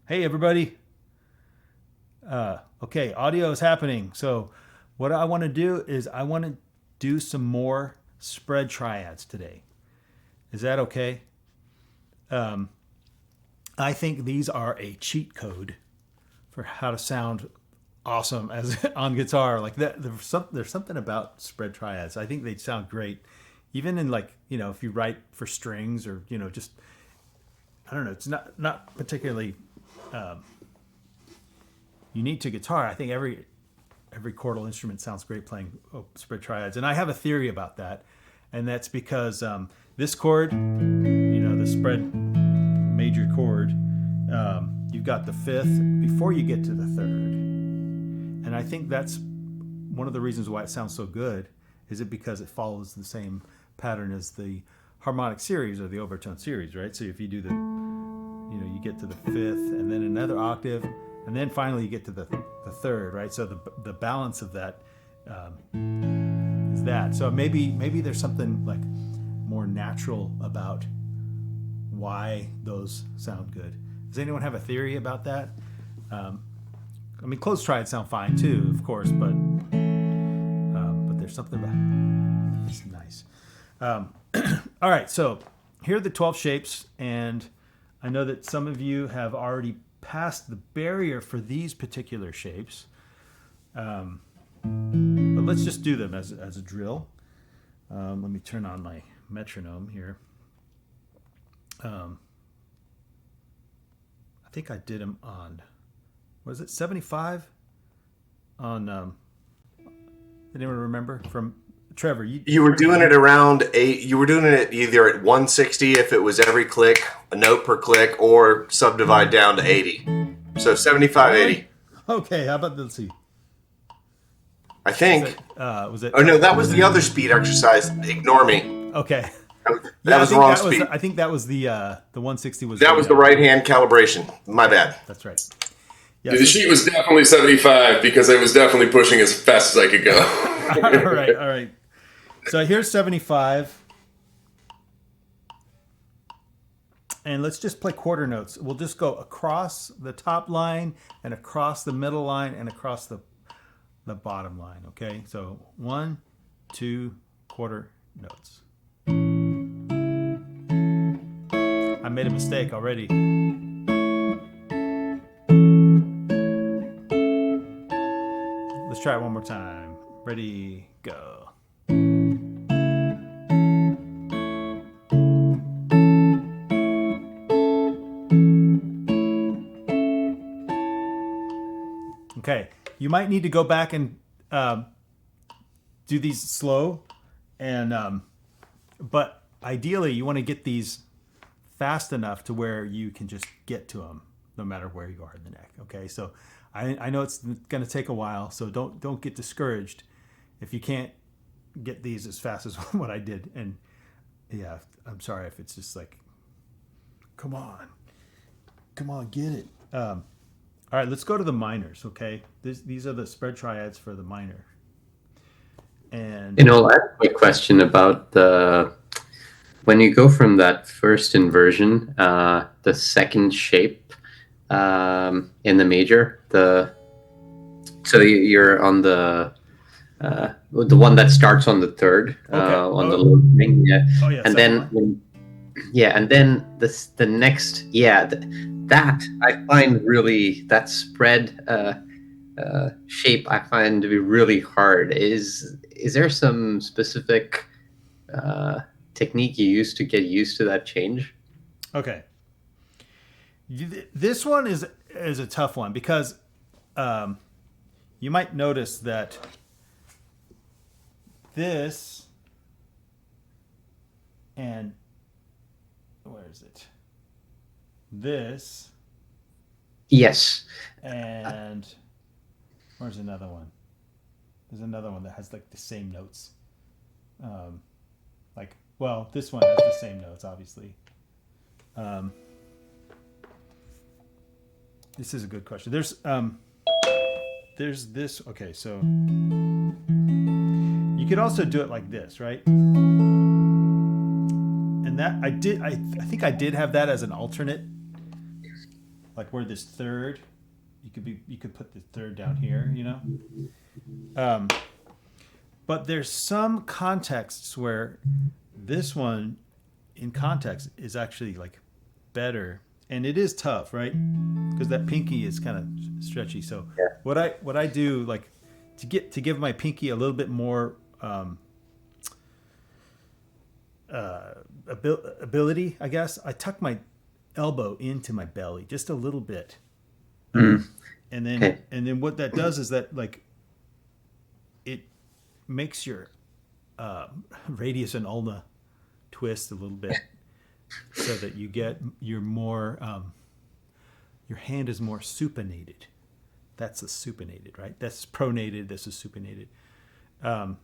Hey, everybody. Okay, audio is happening. So, what I want to do is I want to do some more spread triads today. Is that okay? Um, I think these are a cheat code for how to sound awesome as on guitar. Like that, there's something about spread triads. I think they sound great, even in like if you write for strings or just I don't know. It's not particularly unique to guitar. I think every chordal instrument sounds great playing spread triads, and I have a theory about that, and that's because this chord, the spread major chord, you've got the fifth before you get to the third, and I think that's one of the reasons why it sounds so good. Is it because it follows the same pattern as the harmonic series or the overtone series, right? So if you do you get to the fifth and then another octave, and then finally you get to the third, right? So the balance of that is that. So maybe there's something like more natural about why those sound good. Does anyone have a theory about that? I mean, closed triads sound fine too, of course, but there's something about it's nice. All right, so here are the 12 shapes, and I know that some of you have already passed the barrier for these particular shapes. But let's just do them as a drill. Let me turn on my metronome here. I think I did them on, was it 75? On, anyone remember? From Trevor, You were doing it around eight. You were doing it either at 160 if it was every click, a note per click, or subdivide down to 80. So 75, 80. Okay, how about, let's see. I think. Was it? Oh no, that was the other speed exercise. Ignore me. Okay. That was the wrong speed. I think that was the 160 was. That was the right hand calibration. My bad. That's right. Yeah, the sheet was definitely 75 because I was definitely pushing as fast as I could go. All right. So here's 75. And let's just play quarter notes. We'll just go across the top line and across the middle line and across the bottom line, okay? So 1, 2, quarter notes. I made a mistake already. Let's try it one more time. Ready, go. Okay, you might need to go back and do these slow, and but ideally you want to get these fast enough to where you can just get to them no matter where you are in the neck. Okay, so I know it's going to take a while, so don't get discouraged if you can't get these as fast as what I did. And yeah, I'm sorry if it's just like, come on, get it. All right, let's go to the minors, okay? These are the spread triads for the minor. And I have a quick question about when you go from that first inversion, the second shape in the major, so you're on the one that starts on the third, on the low string, yeah. Oh yeah, and then and then the next, that I find really, that spread shape I find to be really hard. Is there some specific technique you use to get used to that change? Okay. This one is a tough one because you might notice that this and where is it? This. Yes. And where's another one? There's another one that has like the same notes. This one has the same notes, obviously. This is a good question. There's this. Okay, so you could also do it like this, right? And that I think I did have that as an alternate like where this third, you could put the third down here, you know. But there's some contexts where this one, in context, is actually like better, and it is tough, right? Because that pinky is kind of stretchy. So what I do, like, to give my pinky a little bit more ability, I guess, I tuck my elbow into my belly just a little bit, and then what that does is that, like, it makes your radius and ulna twist a little bit, so that you get your more your hand is more supinated. That's the supinated, right? That's pronated. This is supinated. And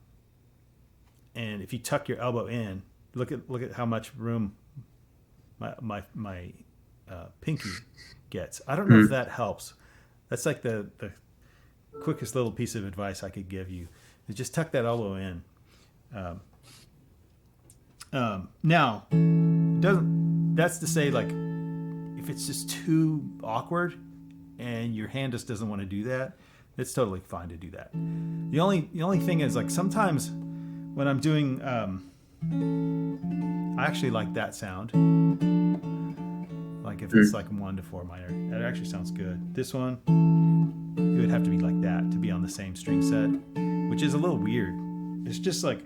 if you tuck your elbow in, look at how much room my pinky gets. I don't know if that helps. That's like the quickest little piece of advice I could give you, is just tuck that elbow in. Now, that's to say, like, if it's just too awkward and your hand just doesn't want to do that, it's totally fine to do that. The only thing is, like, sometimes when I'm doing, I actually like that sound. Like if it's like 1 to 4 minor, that actually sounds good. This one, it would have to be like that to be on the same string set, which is a little weird. It's just like,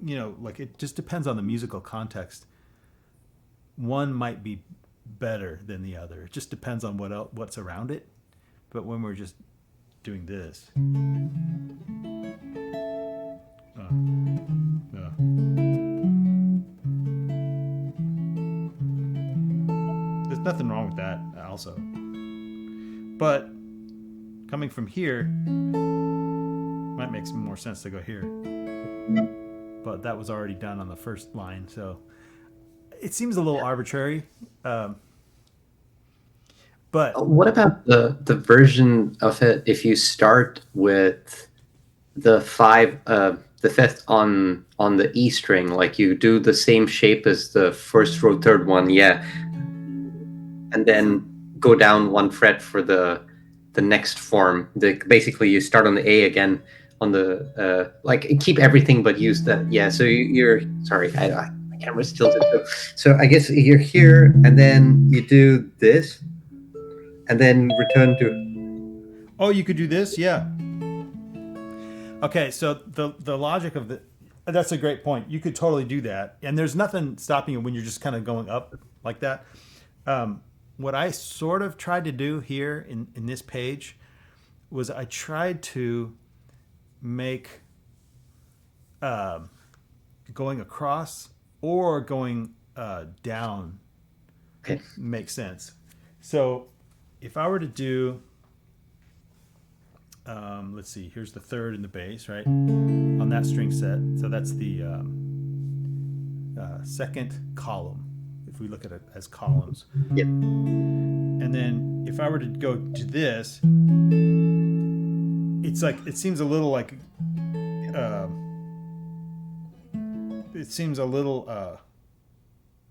you know, like, it just depends on the musical context. One might be better than the other. It just depends on what's around it. But when we're just doing this, there's nothing wrong with that also. But coming from here might make some more sense to go here. But that was already done on the first line, so it seems a little arbitrary. But what about the version of it if you start with the fifth on the E string, like you do the same shape as the first row third one, and then go down 1 fret for the next form. Basically, you start on the A again on the like, keep everything but use that. So you're sorry, my camera's tilted. So I guess you're here, and then you do this, and then return to. Oh, you could do this, yeah. Okay, so the logic of that's a great point. You could totally do that, and there's nothing stopping you when you're just kind of going up like that. What I sort of tried to do here in this page was I tried to make going across or going down make sense. So if I were to do, let's see, here's the third in the bass, right, on that string set. So that's the second column, if we look at it as columns. Yep. And then if I were to go to this, it's like, it seems a little like,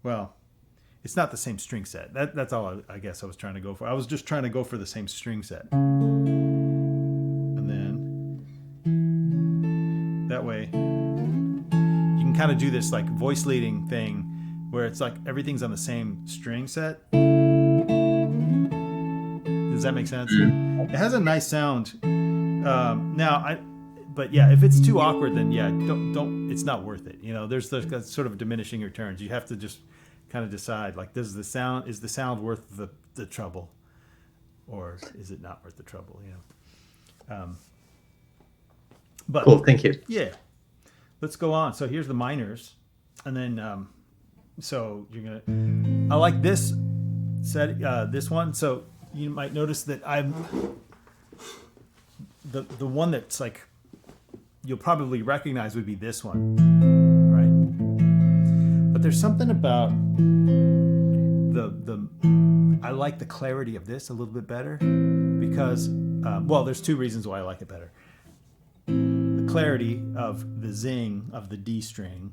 well, it's not the same string set. That's all I guess I was trying to go for. I was just trying to go for the same string set. And then that way you can kind of do this like voice leading thing where it's like everything's on the same string set. Does that make sense? It has a nice sound. But yeah, if it's too awkward, then don't. It's not worth it. You know, there's sort of diminishing returns. You have to just kind of decide, like, is the sound worth the trouble, or is it not worth the trouble? You know. But cool. Thank you. Yeah, let's go on. So here's the minors, and then so you're gonna. I like this set. This one. So you might notice that I'm the one that's like you'll probably recognize would be this one, right? But there's something about I like the clarity of this a little bit better because there's 2 reasons why I like it better. The clarity of the zing of the D string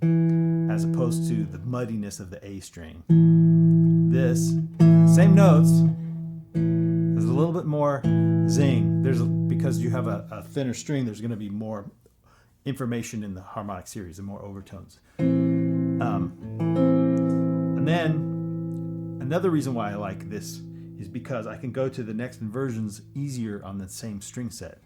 as opposed to the muddiness of the A string. this. Same notes. There's a little bit more zing. Because you have a thinner string, there's going to be more information in the harmonic series and more overtones. And then another reason why I like this is because I can go to the next inversions easier on the same string set.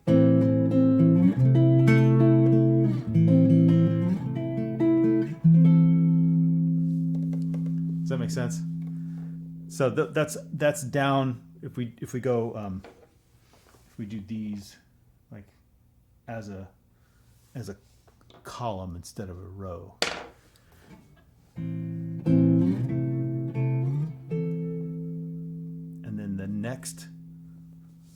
Does that make sense? So that's down. If we go if we do these like as a column instead of a row. And then the next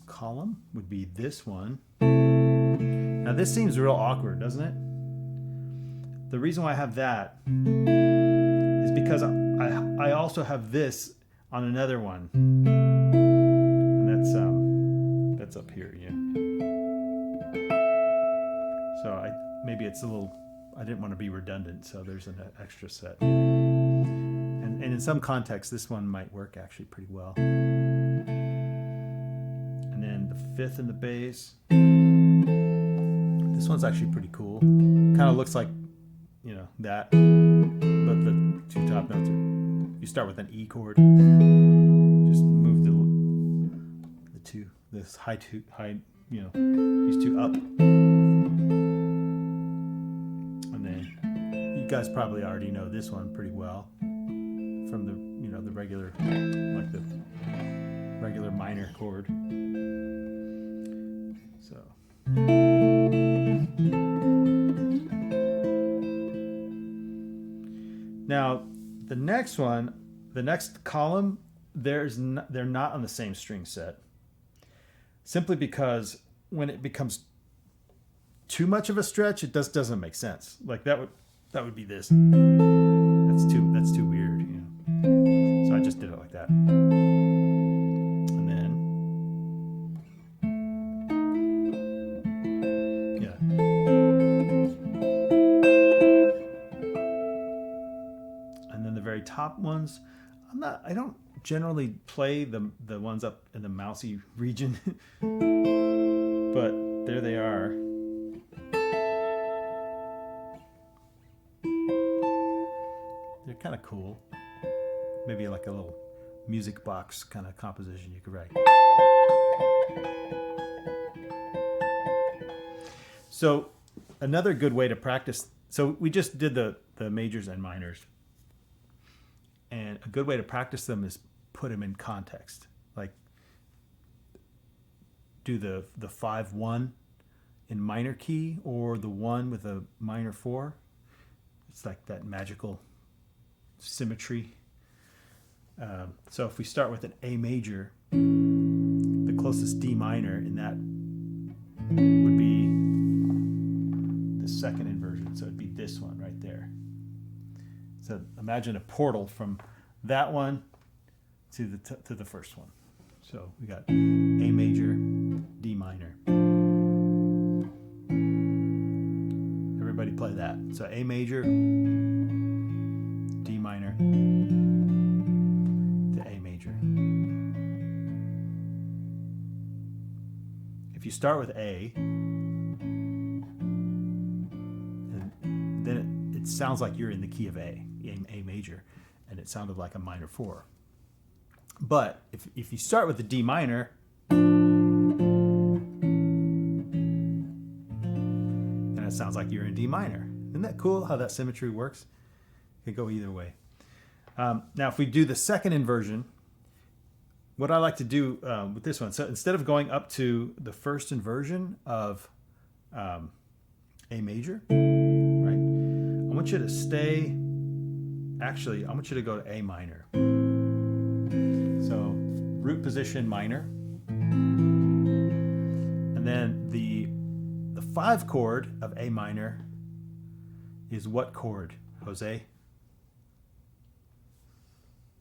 column would be this one. Now this seems real awkward, doesn't it? The reason why I have that is because I also have this on another one. And that's up here, yeah. So maybe it's a little, I didn't want to be redundant, so there's an extra set. And in some contexts, this one might work actually pretty well. And then the fifth in the bass. This one's actually pretty cool. Kind of looks like, that, but the two top notes are, you start with an E chord, just move the two, this high, these two up. And then you guys probably already know this one pretty well from the the regular, like the regular minor chord. So now the next one, the next column, they're not on the same string set, simply because when it becomes too much of a stretch, it doesn't make sense. Like that would be this. That's too weird, So I just did it like that. And then and then the very top ones, I don't generally play the ones up in the mousy region, but there they are. They're kind of cool. Maybe like a little music box kind of composition you could write. So another good way to practice, so we just did the majors and minors. And a good way to practice them is put them in context. Like do the 5-1 in minor key, or the 1 with a minor 4. It's like that magical symmetry. So if we start with an A major, the closest D minor in that would be the second inversion. So it'd be this one right there. So imagine a portal from that one to the first one. So we got A major, D minor. Everybody play that. So A major, D minor, to A major. If you start with A, then it sounds like you're in the key of A major, and it sounded like a minor 4. But if you start with the D minor, then it sounds like you're in D minor. Isn't that cool how that symmetry works? It could go either way. Now, if we do the second inversion, what I like to do with this one, so instead of going up to the first inversion of A major, right? I want you to stay. Actually, I want you to go to A minor. So root position minor, and then the 5 chord of A minor is what chord, Jose?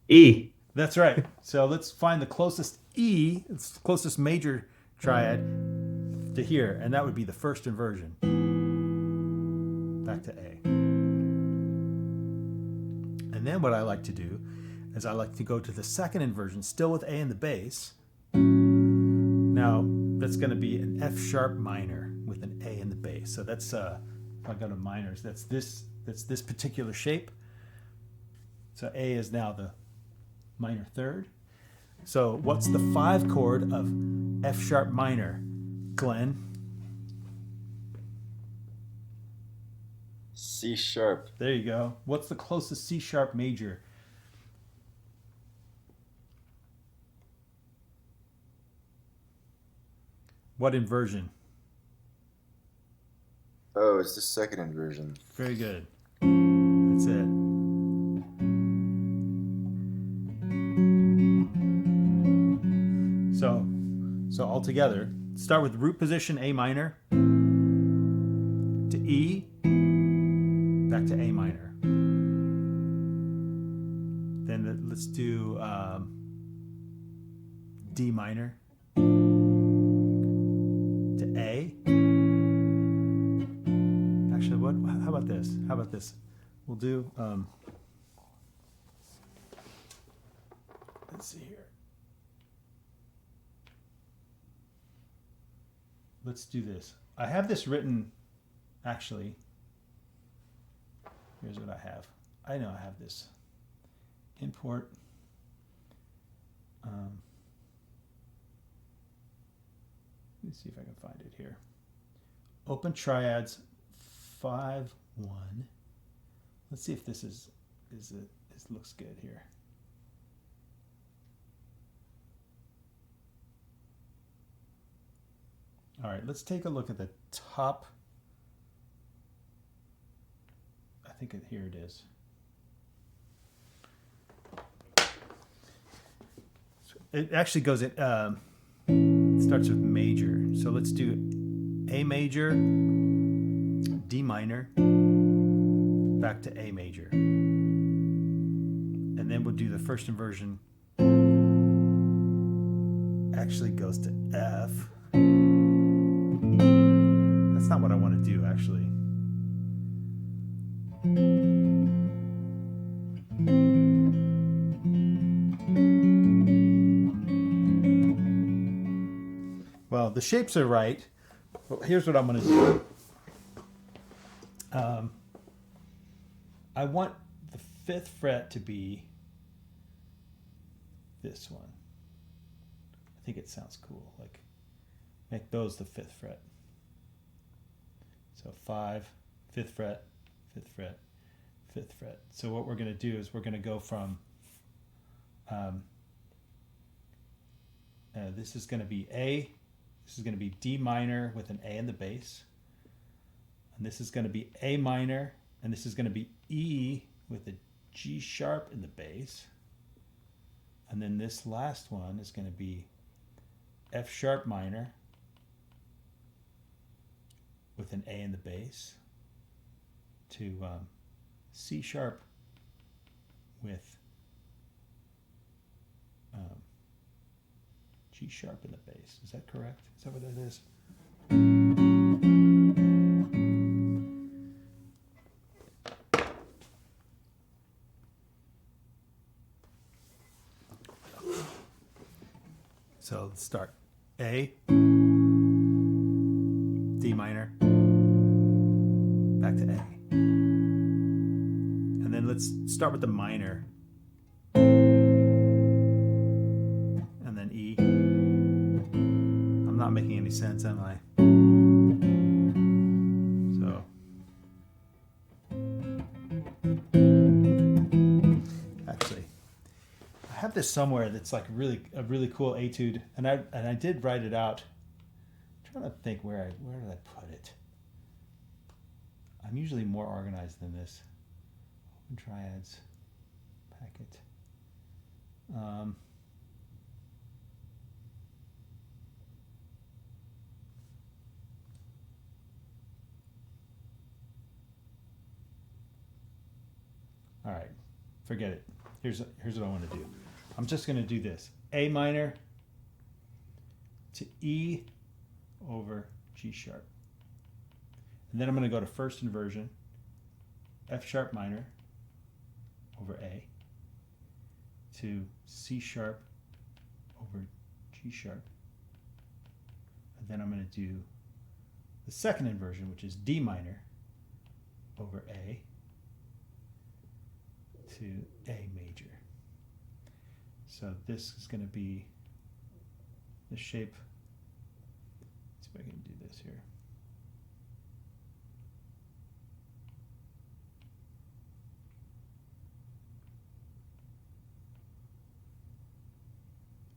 E. That's right. So let's find the closest E, it's the closest major triad to here, and that would be the first inversion. Back to A. And then what I like to do, as I like to go to the second inversion, still with A in the bass. Now, that's going to be an F sharp minor with an A in the bass. So that's, if I go to minors, that's this particular shape. So A is now the minor third. So what's the 5 chord of F sharp minor, Glenn? C sharp. There you go. What's the closest C sharp major? What inversion? Oh, it's the second inversion. Very good. That's it. So all together, start with root position A minor to E, back to A minor. Then let's do D minor to A. Actually, what? How about this? How about this? We'll do. Let's see here. Let's do this. I have this written. Actually, here's what I have. I know I have this. Import. Let me see if I can find it here. Open triads 5-1. Let's see if this this looks good here. All right, let's take a look at the top. I think here it is. It actually goes it starts with major. So let's do A major, D minor, back to A major. And then we'll do the first inversion. Actually goes to F. That's not what I want to do, actually. Well, the shapes are right. But here's what I'm going to do. I want the 5th fret to be this one. I think it sounds cool. Like, make those the 5th fret. So 5, 5th fret, 5th fret, 5th fret. So what we're going to do is we're going to go from this is going to be A. This is going to be D minor with an A in the bass. And this is going to be A minor. And this is going to be E with a G sharp in the bass. And then this last one is going to be F sharp minor with an A in the bass to C sharp with G sharp in the bass. Is that correct? Is that what that is? So let's start. A, D minor, back to A. And then let's start with the minor. And then E. I'm not making any sense, am I? So. Actually, I have this somewhere that's like a really cool etude, and I did write it out. I'm trying to think where did I put it? I'm usually more organized than this. Open triads, packet. All right, forget it. Here's what I want to do. I'm just going to do this. A minor to E over G sharp. And then I'm going to go to first inversion, F sharp minor over A. to C sharp over G sharp. And then I'm going to do the second inversion, which is D minor over A to A major. So this is going to be the shape. Let's see if I can do this here.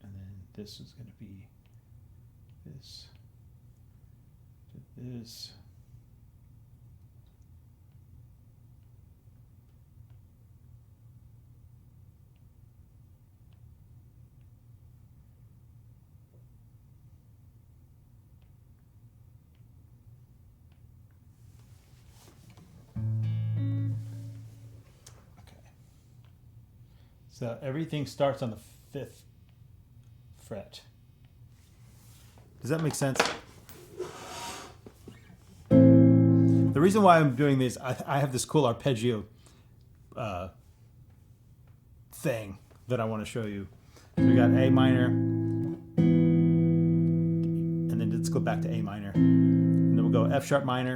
And then this is going to be this to this. So everything starts on the 5th fret. Does that make sense? The reason why I'm doing this, I have this cool arpeggio thing that I want to show you. So we got A minor, and then let's go back to A minor. And then we'll go F sharp minor,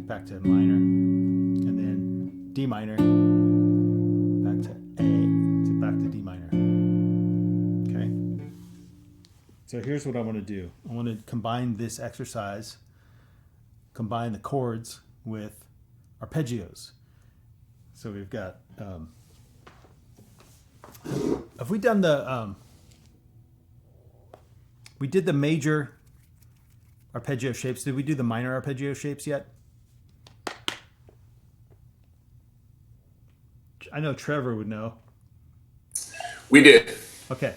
back to minor, and then D minor, back to A, back to D minor. Okay. So here's what I want to do. I want to combine this exercise, combine the chords with arpeggios. So we've got, have we done the, we did the major arpeggio shapes. Did we do the minor arpeggio shapes yet? I know Trevor would know. We did. Okay.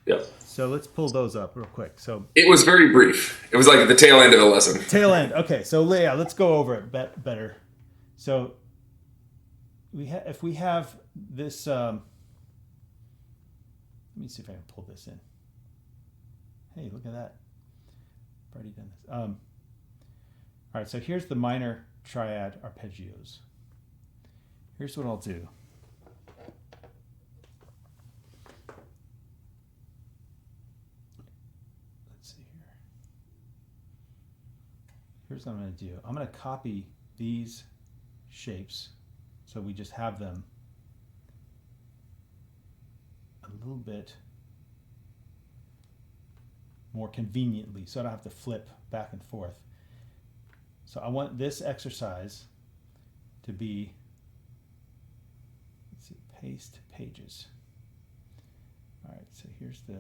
Yeah. So let's pull those up real quick. So It was very brief. It was like the tail end of the lesson. tail end. Okay. So yeah, let's go over it better. So if we have this, let me see if I can pull this in. Hey, look at that. I've already done this. All right. So here's the minor triad arpeggios. Here's what I'll do. Let's see here. Here's what I'm going to do. I'm going to copy these shapes so we just have them a little bit more conveniently so I don't have to flip back and forth. So I want this exercise to be, let's see, paste pages. All right, so here's the,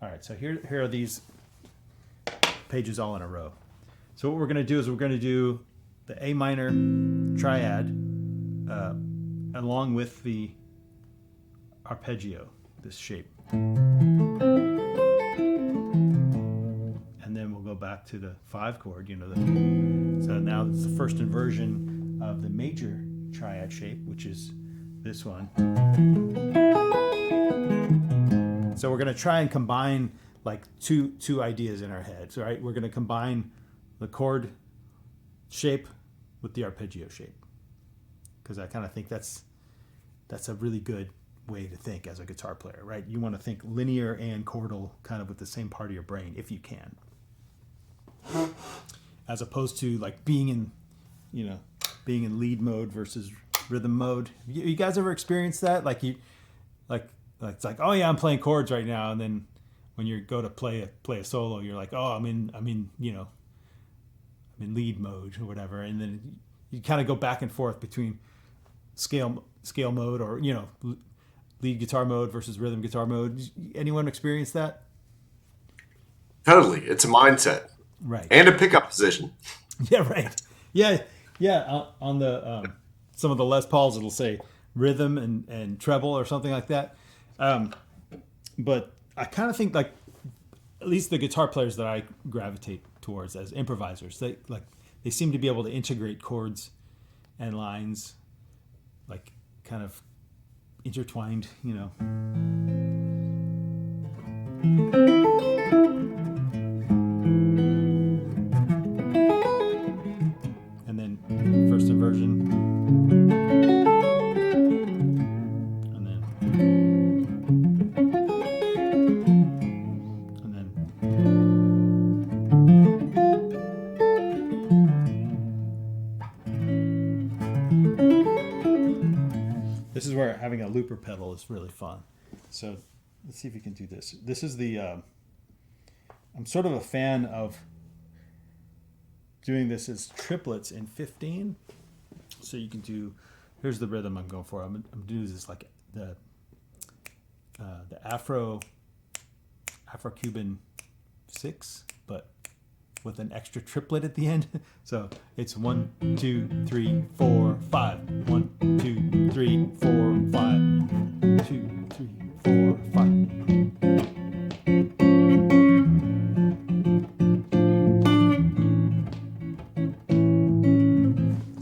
all right, so here are these pages all in a row. So what we're going to do is we're going to do the A minor triad along with the arpeggio, this shape. And then we'll go back to the 5 chord, you know. So now it's the first inversion of the major triad shape, which is this one. So we're going to try and combine like two ideas in our heads, right? We're going to combine the chord shape with the arpeggio shape, because I kind of think that's a really good way to think as a guitar player, right? You want to think linear and chordal kind of with the same part of your brain if you can, as opposed to like being in lead mode versus rhythm mode. You guys ever experienced that? Like it's like, oh yeah, I'm playing chords right now, and then when you go to play a solo, you're like, oh, I'm in lead mode or whatever, and then you kind of go back and forth between scale mode or lead guitar mode versus rhythm guitar mode. Anyone experience that? Totally. It's a mindset. Right. And a pickup position. Yeah, right. Yeah. On the some of the Les Pauls, it'll say rhythm and treble or something like that. But I kind of think like at least the guitar players that I gravitate towards as improvisers, they seem to be able to integrate chords and lines like kind of intertwined, And then first inversion. This is where having a looper pedal is really fun. So let's see if we can do this. This is the, I'm sort of a fan of doing this as triplets in 15. So you can do, here's the rhythm I'm going for. I'm doing this like the Afro-Cuban 6, but with an extra triplet at the end. So it's 1, 2, 3, 4, 5. 1, 2, 3, 4, 5. 2, 3, 4, 5.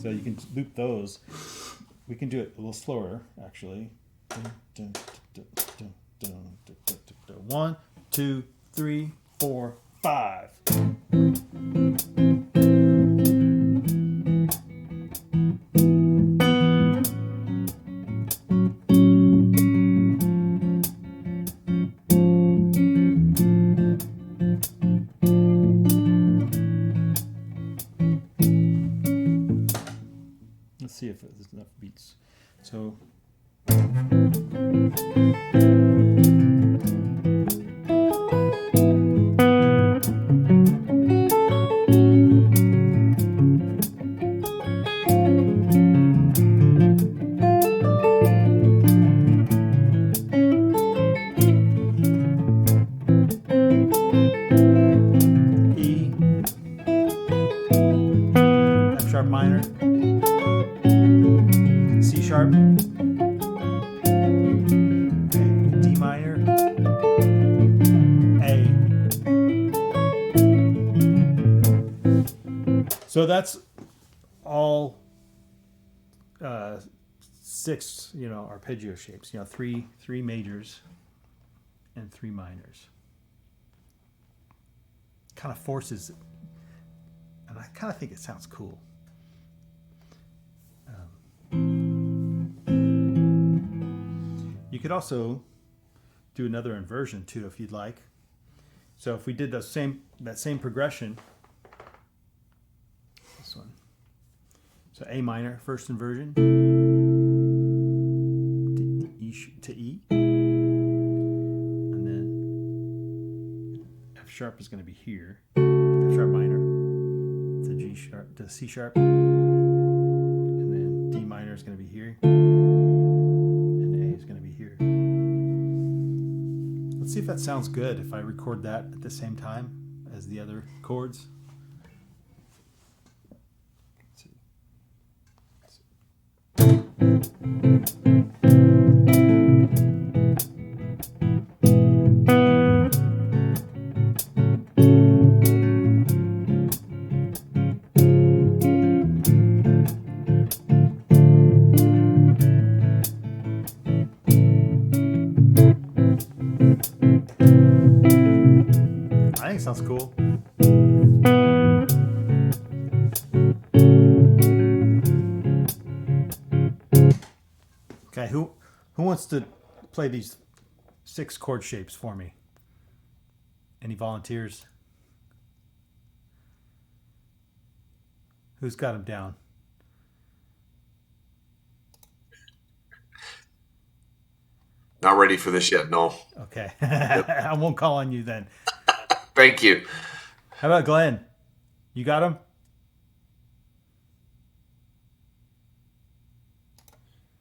So you can loop those. We can do it a little slower, actually. 1, 2, 3, 4, 5. Let's see if there's enough beats. So. E, F sharp minor, C sharp, D minor, A. So that's all 6, arpeggio shapes. Three majors and 3 minors. Kind of forces, and I kind of think it sounds cool. You could also do another inversion too, if you'd like. So if we did that same progression, this one. So A minor, first inversion, to E, and then F sharp is going to be here, F sharp minor, to G sharp, to C sharp, and then D minor is going to be here, and A is going to be here. Let's see if that sounds good if I record that at the same time as the other chords. I think it sounds cool. Okay, who wants to play these 6 chord shapes for me? Any volunteers? Who's got them down? Not ready for this yet, no. Okay. I won't call on you then. Thank you. How about Glenn? You got them?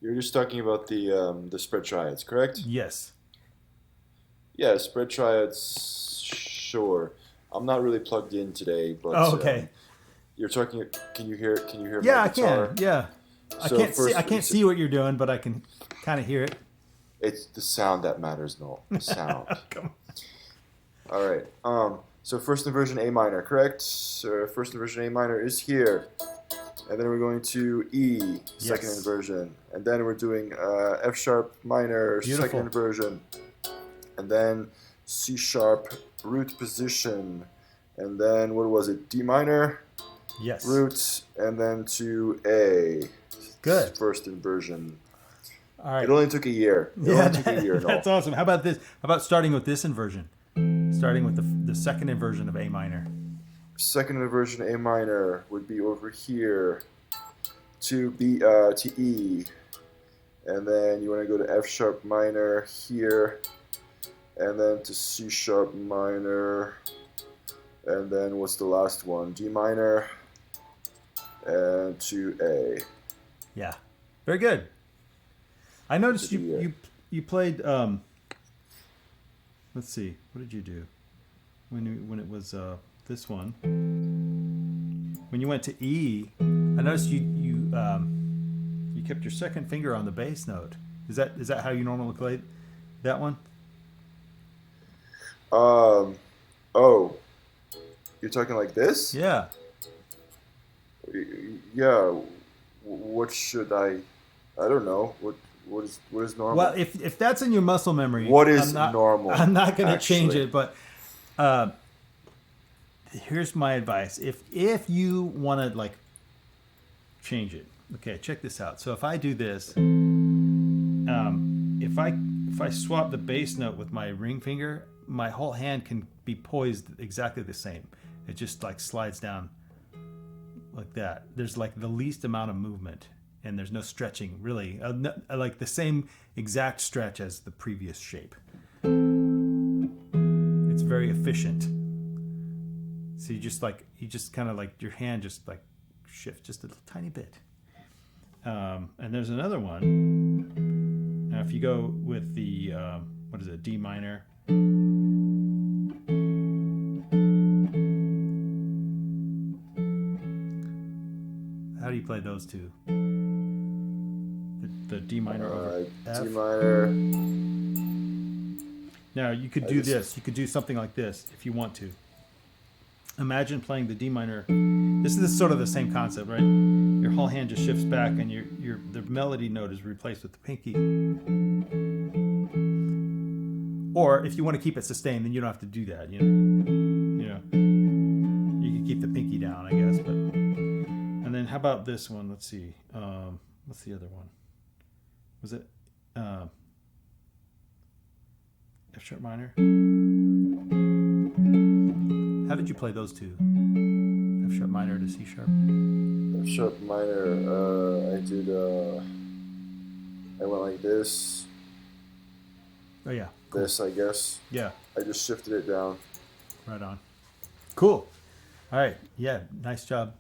You're just talking about the spread triads, correct? Yes. Yeah, spread triads. Sure. I'm not really plugged in today, but Oh, okay. you're talking. Can you hear? Can you hear? Yeah, my I guitar? can. Yeah. So I can't see what you're doing, but I can kind of hear it. It's the sound that matters, Noel. The sound. Come on. All right. So first inversion A minor, correct? So first inversion A minor is here, and then we're going to E, second Yes. inversion, and then we're doing F sharp minor, Beautiful. second inversion, and then C sharp root position, and then what was it? D minor, Yes. root, and then to A. Good. First inversion. All right. It only took a year. It Yeah, only took a year, Noel. that's awesome. How about this? How about starting with this inversion? Starting with the second inversion of A minor. Second inversion A minor would be over here to B to E, and then you want to go to F sharp minor here, and then to C sharp minor, and then what's the last one? D minor, and to A. Yeah, very good. I noticed you played. Let's see, what did you do when it was this one? When you went to E, I noticed you kept your second finger on the bass note. Is that how you normally play that one? Oh, you're talking like this? Yeah. Yeah. What should I don't know. What is normal? Well, if that's in your muscle memory, what is normal? I'm not going to change it, but here's my advice. If you want to like change it, okay, check this out. So if I do this, if I swap the bass note with my ring finger, my whole hand can be poised exactly the same. It just like slides down like that. There's like the least amount of movement, and there's no stretching really. Like the same exact stretch as the previous shape. It's very efficient. So you just kind of like your hand just like shift just a little tiny bit. And there's another one. Now if you go with the what is it, D minor. How do you play those two? The D minor over F. D minor. Now you could do this. You could do something like this if you want to. Imagine playing the D minor. This is sort of the same concept, right? Your whole hand just shifts back, and the melody note is replaced with the pinky. Or if you want to keep it sustained, then you don't have to do that. You know, you can keep the pinky down, I guess. But and then how about this one? Let's see. What's the other one? Was it F sharp minor? How did you play those two? F sharp minor to C sharp? F sharp minor. I went like this. Oh yeah. Cool. This, I guess. Yeah. I just shifted it down. Right on. Cool. All right. Yeah. Nice job.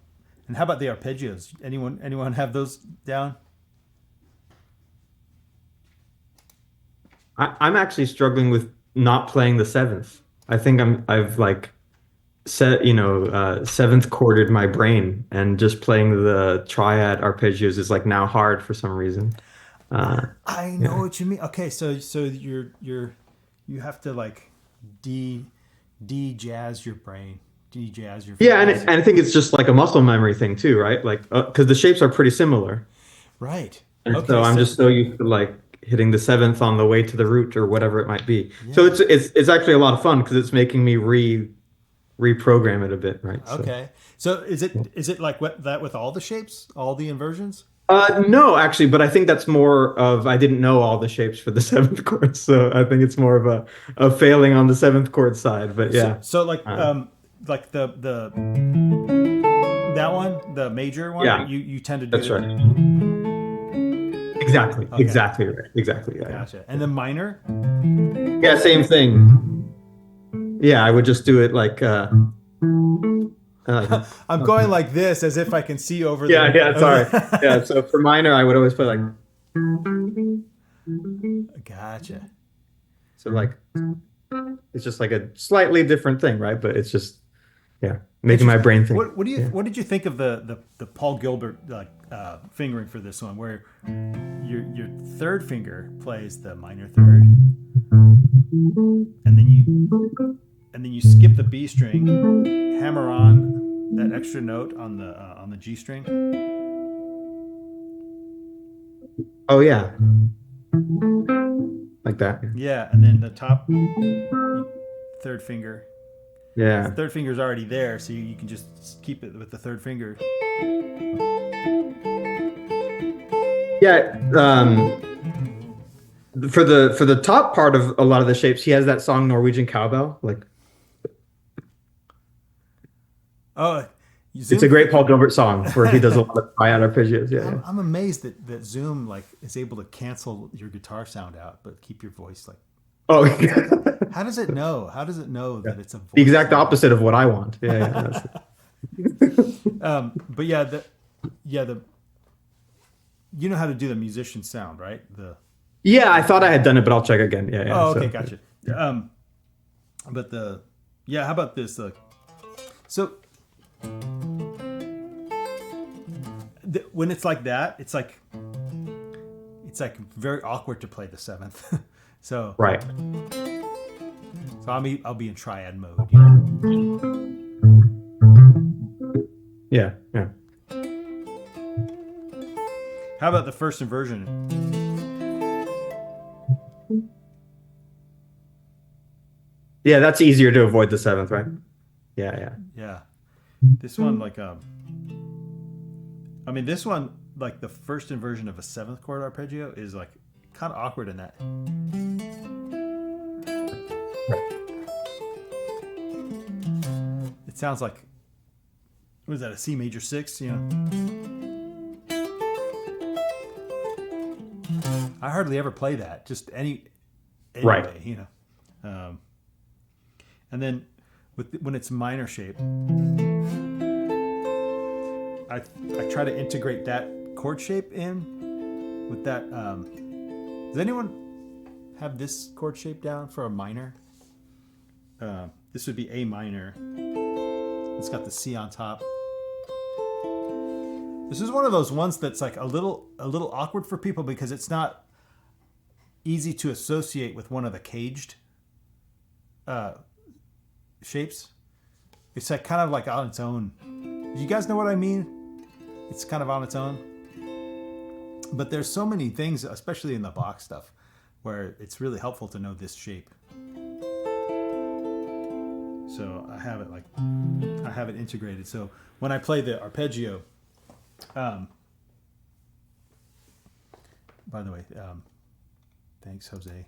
And how about the arpeggios? Anyone have those down? I'm actually struggling with not playing the seventh. I think I've like seventh chorded my brain, and just playing the triad arpeggios is like now hard for some reason. I know what you mean. Okay, so you have to like de-jazz your brain, de-jazz your yeah, and I think it's just like a muscle memory thing too, right? Like because the shapes are pretty similar, right? And okay, so I'm just so used to like hitting the seventh on the way to the root or whatever it might be. Yeah. So it's actually a lot of fun because it's making me reprogram it a bit, right? Okay. So is it like that with all the shapes, all the inversions? No, actually, but I think that's more of I didn't know all the shapes for the seventh chord, so I think it's more of a failing on the seventh chord side. But yeah. So like the that one, the major one, yeah, you tend to do. That's right. Exactly. Okay. Exactly right. Exactly. Yeah. Gotcha. And the minor? Yeah, same thing. Yeah, I would just do it like. I'm going like this, as if I can see over. Yeah, sorry. Yeah, so for minor, I would always play like. Gotcha. So like, it's just like a slightly different thing, right? But it's just, yeah, making my brain think. What did you think of the Paul Gilbert fingering for this one, where your third finger plays the minor third, and then you skip the B string, hammer on that extra note on the G string. Oh yeah, like that. Yeah, and then the top third finger. Yeah, the third finger's already there, so you can just keep it with the third finger. Yeah. For the top part of a lot of the shapes, he has that song Norwegian Cowbell, like. Oh, Zoom, It's a great Paul Gilbert song where he does a lot of triad arpeggios. Yeah, yeah. I'm amazed that Zoom like is able to cancel your guitar sound out, but keep your voice like. Oh, How does it know? How does it know that it's a voice? the exact opposite of what I want. Yeah, yeah. But the you know how to do the musician sound, right? Yeah, I thought I had done it, but I'll check again. Yeah, yeah. Oh, okay, gotcha. But how about this? So when it's like that, it's like very awkward to play the seventh. So Right. So I'll be in triad mode. You know? Yeah, yeah. How about the first inversion? Yeah, that's easier to avoid the seventh, right? Yeah, yeah. Yeah, this one this one like the first inversion of a seventh chord arpeggio is like kind of awkward in that. It sounds like, what is that, a C major 6? You know, I hardly ever play that. Just anyway, Right. You know. And then when it's minor shape, I try to integrate that chord shape in with that. Does anyone have this chord shape down for a minor? This would be A minor. It's got the C on top. This is one of those ones that's like a little awkward for people because it's not easy to associate with one of the caged shapes. It's like kind of like on its own. Do you guys know what I mean? It's kind of on its own. But there's so many things, especially in the Bach stuff, where it's really helpful to know this shape. So I have it integrated. So when I play the arpeggio, by the way, thanks, Jose.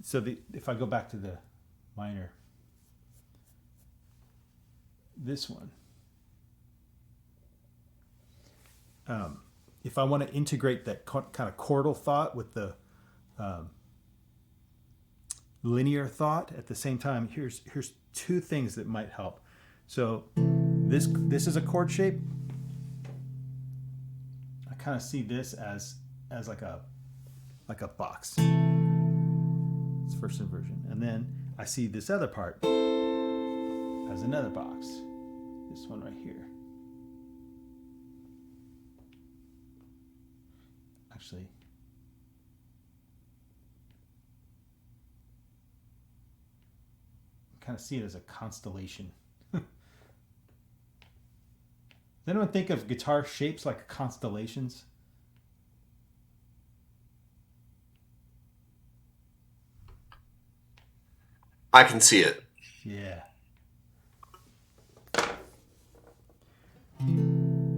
So if I go back to the minor, this one, if I want to integrate that kind of chordal thought with the linear thought at the same time, here's two things that might help. So this is a chord shape. I kind of see this as like a box. It's first inversion, and then I see this other part as another box. This one right here. Actually, I kind of see it as a constellation. Does anyone think of guitar shapes like constellations? I can see it. Yeah.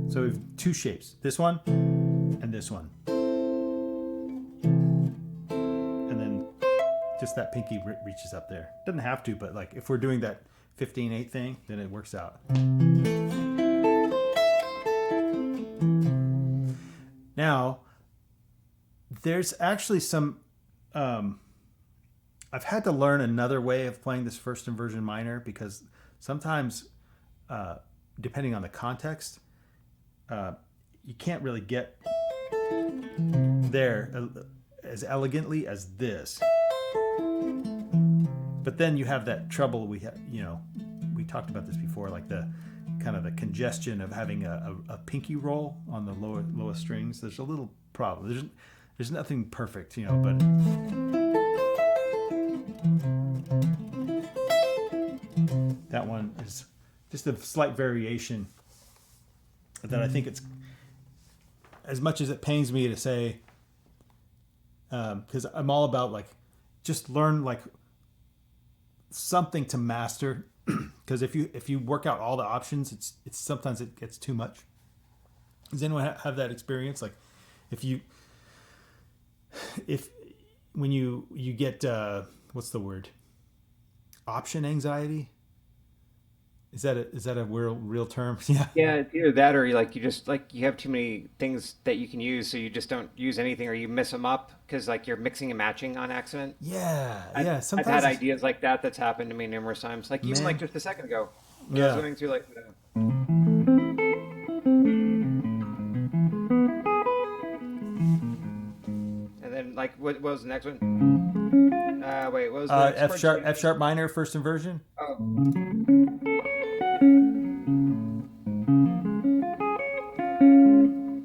So we have two shapes, this one and this one. And then just that pinky reaches up there. Doesn't have to, but like if we're doing that 15/8 thing, then it works out. Now, there's actually some I've had to learn another way of playing this first inversion minor because sometimes, depending on the context, you can't really get there as elegantly as this. But then you have that trouble we talked about this before, like the kind of the congestion of having a pinky roll on the lowest strings. There's a little problem. There's nothing perfect, but. That one is just a slight variation that I think it's, as much as it pains me to say, because I'm all about like just learn like something to master, because if you work out all the options, it's sometimes it gets too much. Does anyone have that experience? Like when you get what's the word? Option anxiety. Is that a real term? Yeah. Yeah, it's either that or you just like you have too many things that you can use, so you just don't use anything, or you mess them up because like you're mixing and matching on accident. Yeah. I've, Yeah. I've Sometimes had ideas like that. That's happened to me numerous times. Like even Man. like just a second ago, I was Yeah. going through like and then like what was the next one? Wait, what was the next chord? F sharp minor first inversion. Oh,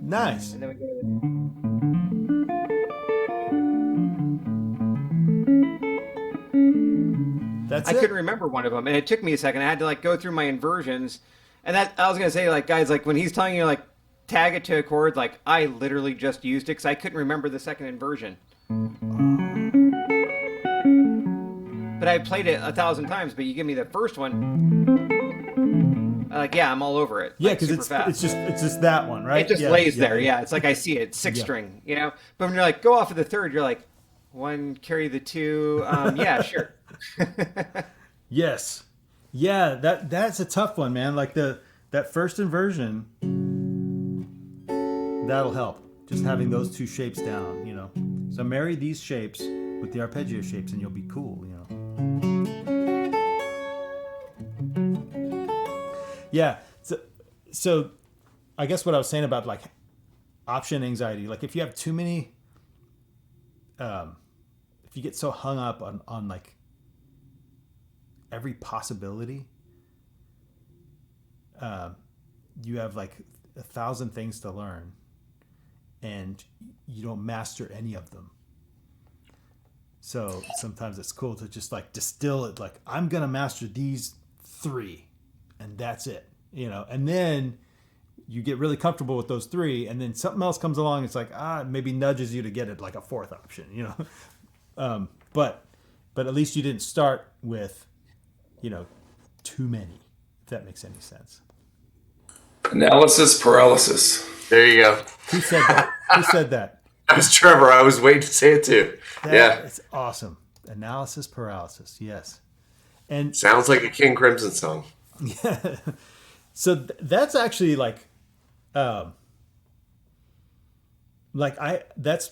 Nice. and then we go That's I it. couldn't remember one of them, and it took me a second. I had to like go through my inversions, and that I was gonna say like guys, like when he's telling you like tag it to a chord, like I literally just used it because I couldn't remember the second inversion. But I played it 1,000 times. But you give me the first one, like yeah, I'm all over it. Yeah, like, because super fast. it's just that one, right? It just Yeah, lays yeah, there. yeah. Yeah, it's like I see it, six Yeah. string, you know. But when you're like go off of the third, you're like one carry the two. Yeah, sure. Yes. Yeah, that's a tough one, man. Like that first inversion, that'll help. Just having those two shapes down, you know. So marry these shapes with the arpeggio shapes and you'll be cool, you know. Yeah. So I guess what I was saying about like option anxiety, like if you have too many if you get so hung up on like every possibility, you have like 1,000 things to learn and you don't master any of them. So sometimes it's cool to just like distill it, like I'm gonna master these 3 and that's it, you know. And then you get really comfortable with those 3 and then something else comes along, it's like maybe nudges you to get it like a 4th option, you know. But at least you didn't start with, you know, too many, if that makes any sense. Analysis paralysis. There you go. Who said that? Who said that? That was Trevor. I was waiting to say it too. Yeah. It's awesome. Analysis paralysis. Yes. And Sounds like a King Crimson song. yeah. So that's actually like that's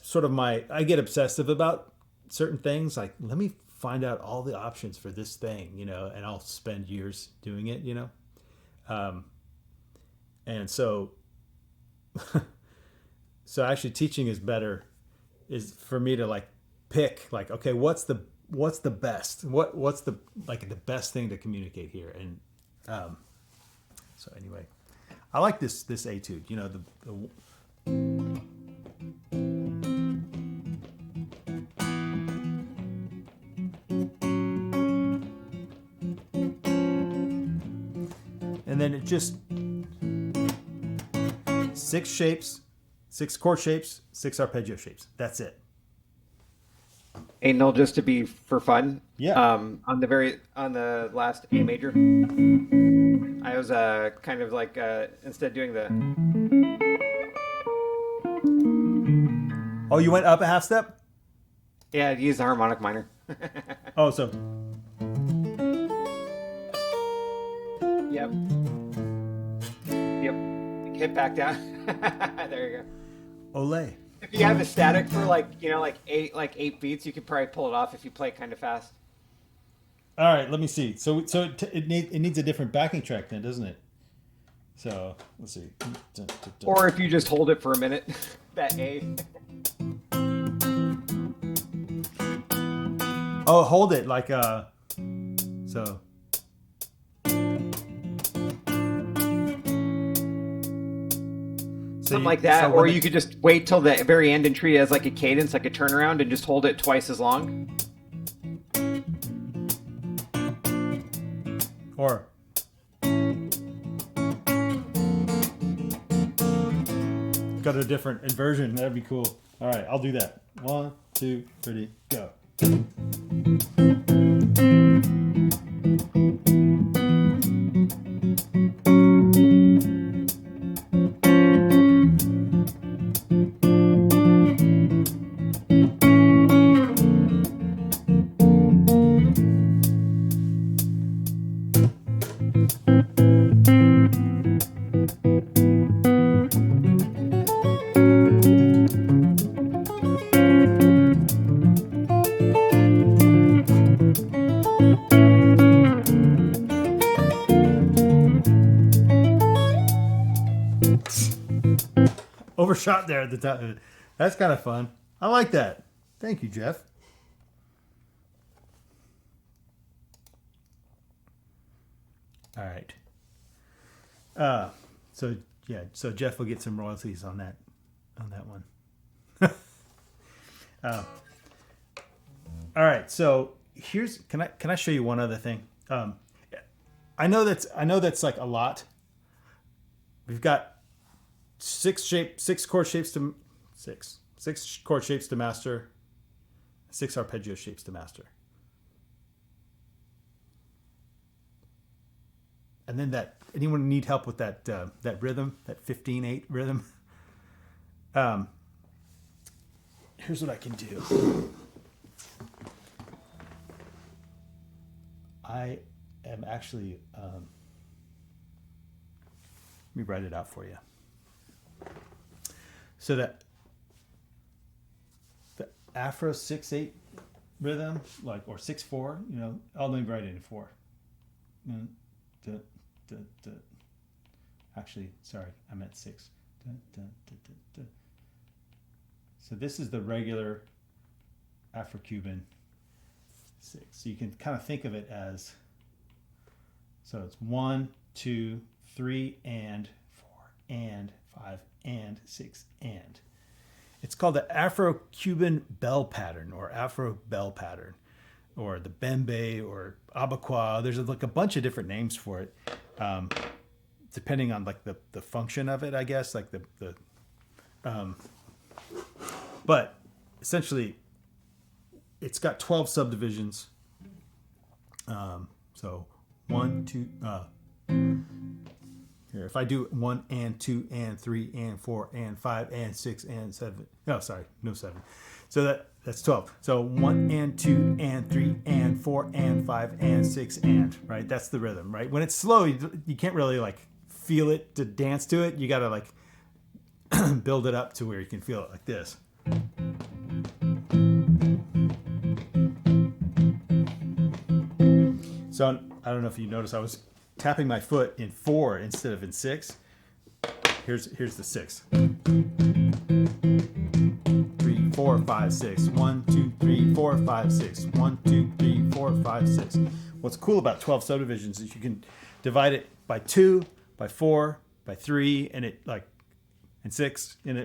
sort of I get obsessive about certain things. Like, let me find out all the options for this thing, you know, and I'll spend years doing it, you know? And so actually teaching is for me to like pick like, okay, what's the best? What's the best thing to communicate here? And so anyway, I like this etude, you know, and then it just 6 shapes, 6 chord shapes, 6 arpeggio shapes. That's it. And they'll just to be for fun. Yeah. On the last A major, I was kind of like instead of doing the Oh, you went up a half step? yeah, I used the harmonic minor. Oh, so Yep. Hit back down. There you go. Olay. If you have a static for like 8 beats, you could probably pull it off if you play kind of fast. All right, let me see. So it needs a different backing track then, doesn't it? So let's see. Or if you just hold it for a minute, that A. Oh, hold it like so. Something like that, or you could just wait till the very end and treat it as like a cadence, like a turnaround, and just hold it twice as long. Or got a different inversion. That'd be cool. All right, I'll do that. 1, 2, 3, go. shot there at the top of it. That's kind of fun. I like that. Thank you, Jeff. All right. So Jeff will get some royalties on that one. All right. So can I show you one other thing? I know that's like a lot. We've got six chord shapes to master, 6 arpeggio shapes to master. And then anyone need help with that rhythm, that 15/8 rhythm? Here's what I can do. I am actually let me write it out for you. So that the Afro 6/8 rhythm, or 6/4, I'll let me write it in 4. Actually, sorry, I meant 6. So this is the regular Afro-Cuban 6. So you can kind of think of it as, so it's 1, 2, 3, and 4, and 5, and 6, and. It's called the Afro-Cuban bell pattern, or Afro bell pattern, or the Bembe, or Abaquois. There's like a bunch of different names for it, depending on like the function of it, I guess. Like but essentially, it's got 12 subdivisions. So 1, 2. Here, if I do 1 and 2 and 3 and 4 and 5 and 6 and 7. No, sorry, no 7. So that's 12. So 1 and 2 and 3 and 4 and 5 and 6 and, right? That's the rhythm, right? When it's slow, you can't really like feel it to dance to it. You got to like build it up to where you can feel it like this. So I don't know if you noticed, I was tapping my foot in 4 instead of in 6. Here's the 6. 3, 4, 5, 6. 1, 2, 3, 4, 5, 6. 1, 2, 3, 4, 5, 6. What's cool about 12 subdivisions is you can divide it by 2, by 4, by 3, and and 6, and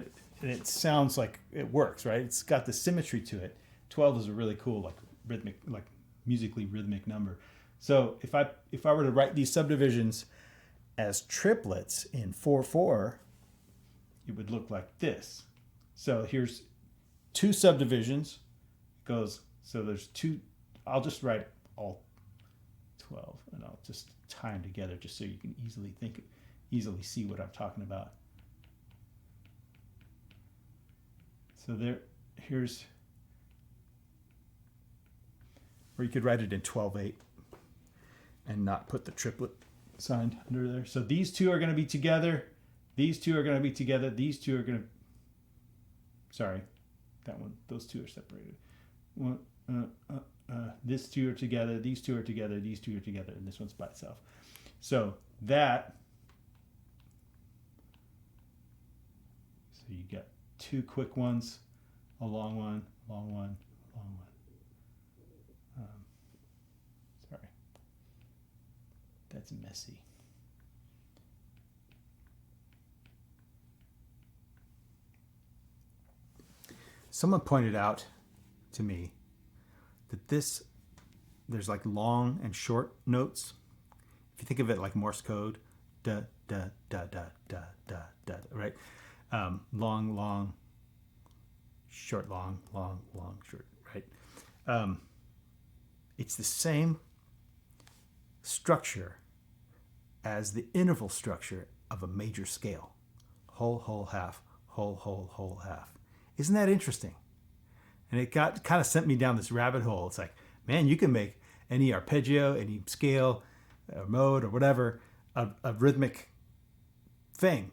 it sounds like it works, right? It's got the symmetry to it. 12 is a really cool musically rhythmic number. So if I were to write these subdivisions as triplets in 4/4, it would look like this. So here's 2 subdivisions. So there's 2. I'll just write all 12, and I'll just tie them together just so you can easily see what I'm talking about. So here's where you could write it in 12/8 and not put the triplet sign under there. So these 2 are going to be together. These 2 are going to be together. These 2 are going to. Sorry, that one. Those 2 are separated. This 2 are together. These 2 are together. These 2 are together, and this one's by itself. So that. So you got 2 quick ones, a long one, long one, long one. Sorry. That's messy. Someone pointed out to me that there's like long and short notes. If you think of it like Morse code, da, da, da, da, da, da, da, right? Long, long, short, long, long, long, short, right? It's the same structure as the interval structure of a major scale. Whole, whole, half, whole, whole, whole, half. Isn't that interesting? And it kind of sent me down this rabbit hole. It's like, man, you can make any arpeggio, any scale, or mode, or whatever, a rhythmic thing.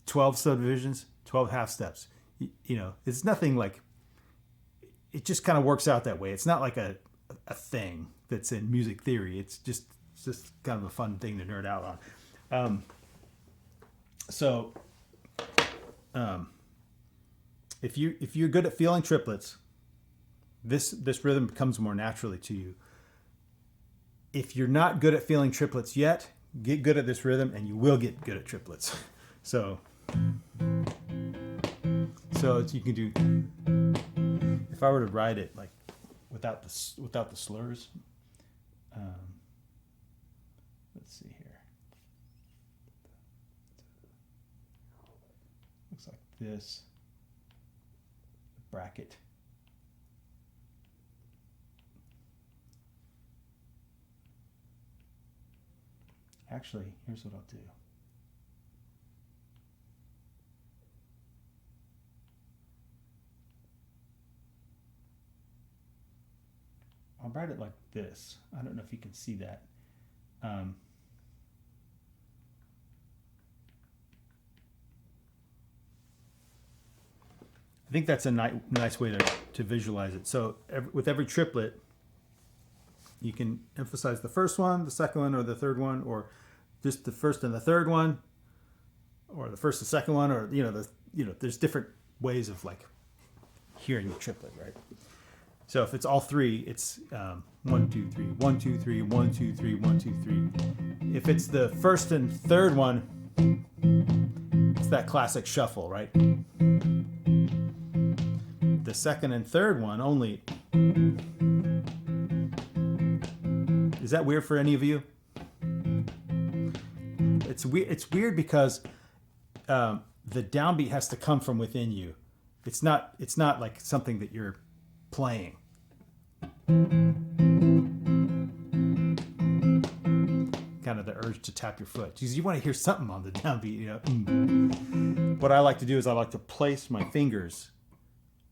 12 subdivisions, 12 half steps. It's nothing like. It just kind of works out that way. It's not like a thing that's in music theory. It's just kind of a fun thing to nerd out on. So if you're good at feeling triplets, this rhythm comes more naturally to you. If you're not good at feeling triplets yet, get good at this rhythm, and you will get good at triplets. So you can do. If I were to write it like without the slurs, let's see here. Looks like this. Bracket. Actually, here's what I'll do. I'll write it like this. I don't know if you can see that. I think that's a nice way to visualize it. So with every triplet, you can emphasize the first one, the second one, or the third one, or just the first and the third one, or the first and second one, or there's different ways of like hearing the triplet, right? So if it's all three, it's 1, 2, 3, 1, 2, 3, 1, 2, 3, 1, 2, 3. If it's the first and third one, it's that classic shuffle, right? The second and third one only. Is that weird for any of you? It's weird because the downbeat has to come from within you. It's not like something that you're playing. Kind of the urge to tap your foot because you want to hear something on the downbeat. What I like to do is I like to place my fingers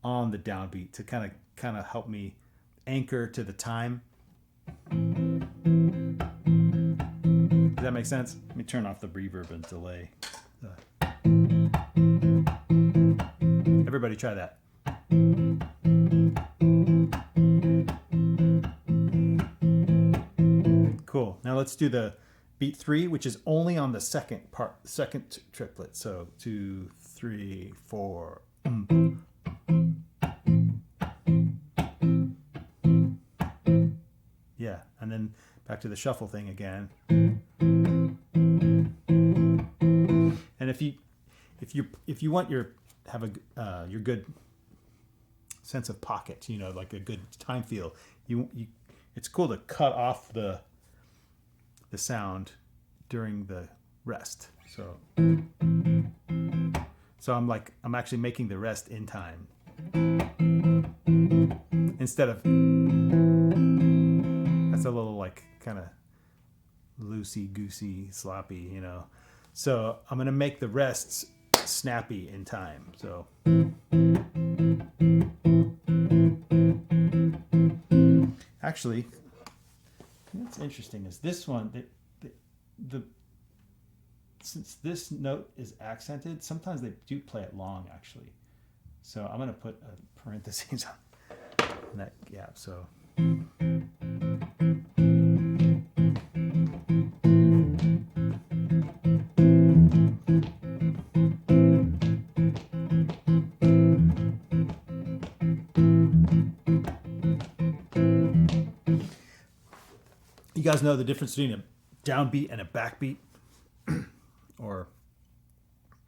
on the downbeat to kind of help me anchor to the time. Does that make sense? Let me turn off the reverb and delay. Everybody try that. Cool. Now let's do the beat 3, which is only on the second triplet. So 2, 3, 4. Yeah, and then back to the shuffle thing again. And if you want your good sense of pocket, like a good time feel, it's cool to cut off the sound during the rest. So I'm actually making the rest in time instead of. That's a little like kind of loosey goosey sloppy, So I'm gonna make the rests snappy in time. So actually, what's interesting is this one. Since this note is accented, sometimes they do play it long actually. So I'm gonna put a parentheses on that gap. So. You guys know the difference between a downbeat and a backbeat?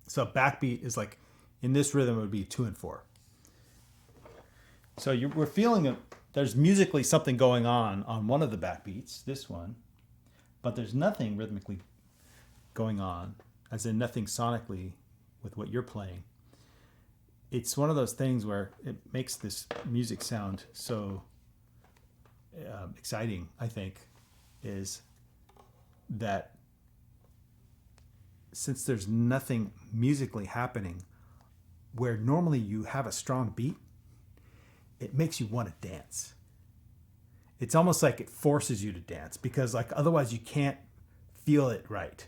So backbeat is like, in this rhythm it would be 2 and 4. So we're feeling there's musically something going on one of the backbeats, this one, but there's nothing rhythmically going on, as in nothing sonically with what you're playing. It's one of those things where it makes this music sound so exciting, I think, is that since there's nothing musically happening where normally you have a strong beat, it makes you want to dance. It's almost like it forces you to dance because like otherwise you can't feel it right.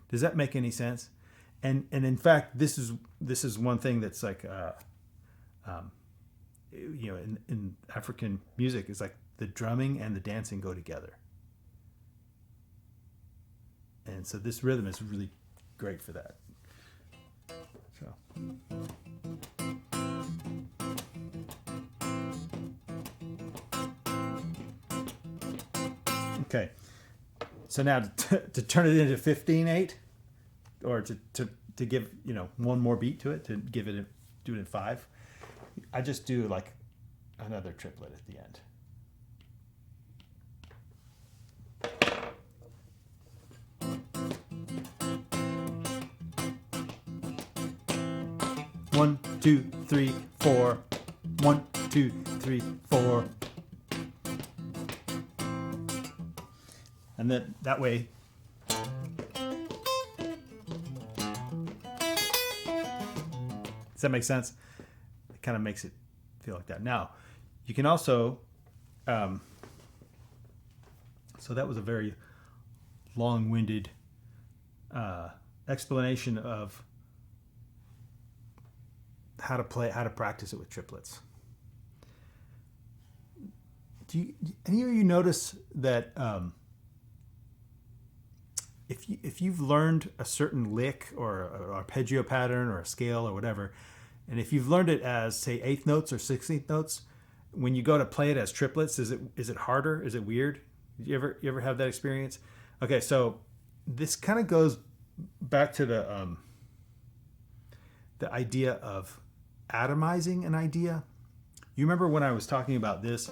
Does that make any sense? And in fact, this is one thing that's like in African music, is like the drumming and the dancing go together. And so this rhythm is really great for that. So Okay, so now to turn it into 15/8, or to give one more beat to it, to give it do it in 5, I just do like another triplet at the end. One, 2, 3, 4. 1, 2, 3, 4. And then that way, does that make sense? It kind of makes it feel like that. Now, you can also, so that was a very long-winded explanation of how to practice it with triplets. Do any of you notice that if you've learned a certain lick or an arpeggio pattern or a scale or whatever, and if you've learned it as, say, 8th notes or 16th notes, when you go to play it as triplets, is it harder? Is it weird? You ever have that experience? Okay, so this kind of goes back to the idea of atomizing an idea. You remember when I was talking about this?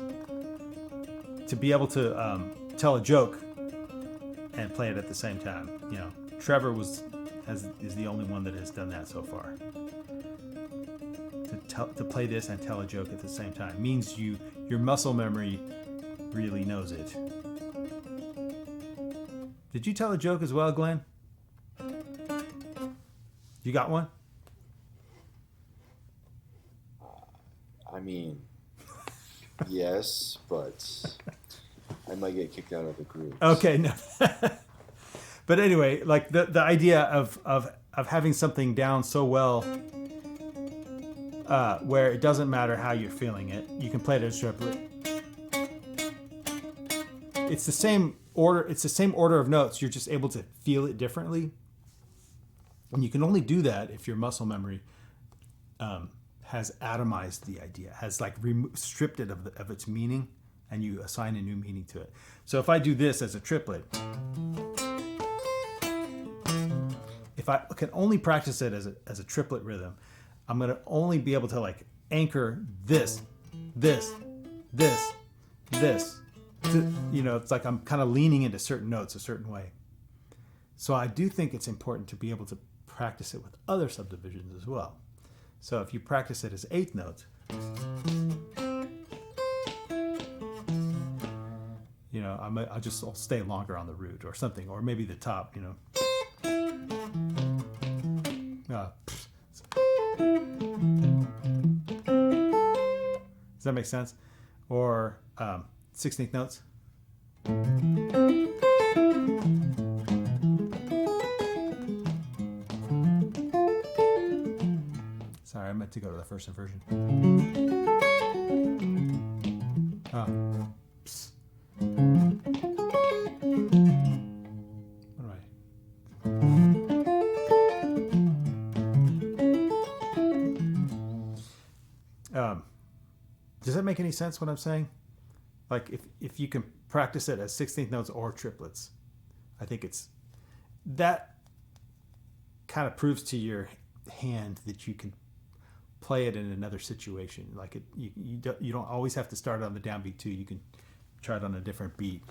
To be able to tell a joke and play it at the same time. Trevor is the only one that has done that so far. To play this and tell a joke at the same time means your muscle memory really knows it. Did you tell a joke as well, Glenn? You got one? I mean, yes, but I might get kicked out of the group. Okay, no. But anyway, like the idea of having something down so well, where it doesn't matter how you're feeling it, you can play it as triplet. It's the same order. It's the same order of notes. You're just able to feel it differently, and you can only do that if your muscle memory has atomized the idea, has like stripped it of its meaning, and you assign a new meaning to it. So if I do this as a triplet, if I can only practice it as a triplet rhythm, I'm going to only be able to like anchor this. It's like I'm kind of leaning into certain notes a certain way. So I do think it's important to be able to practice it with other subdivisions as well. So if you practice it as 8th notes, I'll stay longer on the root or something, or maybe the top, Does that make sense? Or 16th notes. Sorry, I meant to go to the first inversion. What am I? Does that make any sense what I'm saying? Like if you can practice it as 16th notes or triplets, I think that kind of proves to your hand that you can play it in another situation. Like you don't always have to start on the downbeat too. You can try it on a different beat,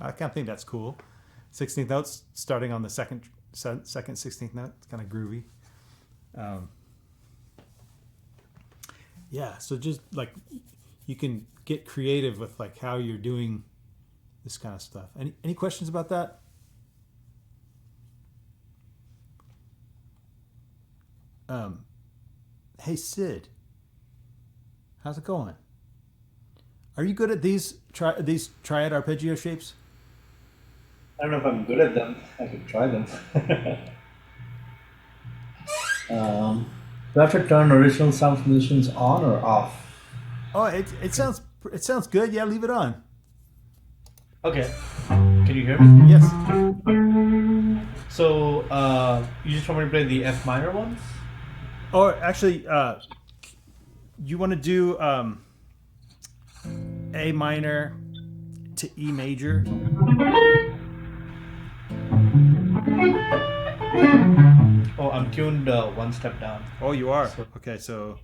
I kind of think that's cool. 16th notes starting on the second 16th note. It's kind of groovy. So just like you can get creative with like how you're doing this kind of stuff. Any questions about that? Hey Sid, how's it going? Are you good at these triad arpeggio shapes? I don't know if I'm good at them. I could try them. But Do I have to turn original sound conditions on or off? Oh, it sounds good. Yeah, leave it on. Okay. Can you hear me? Yes. So, you just want me to play the F minor ones? Or actually, you want to do A minor to E major. Oh, I'm tuned one step down. Oh, you are. Okay, so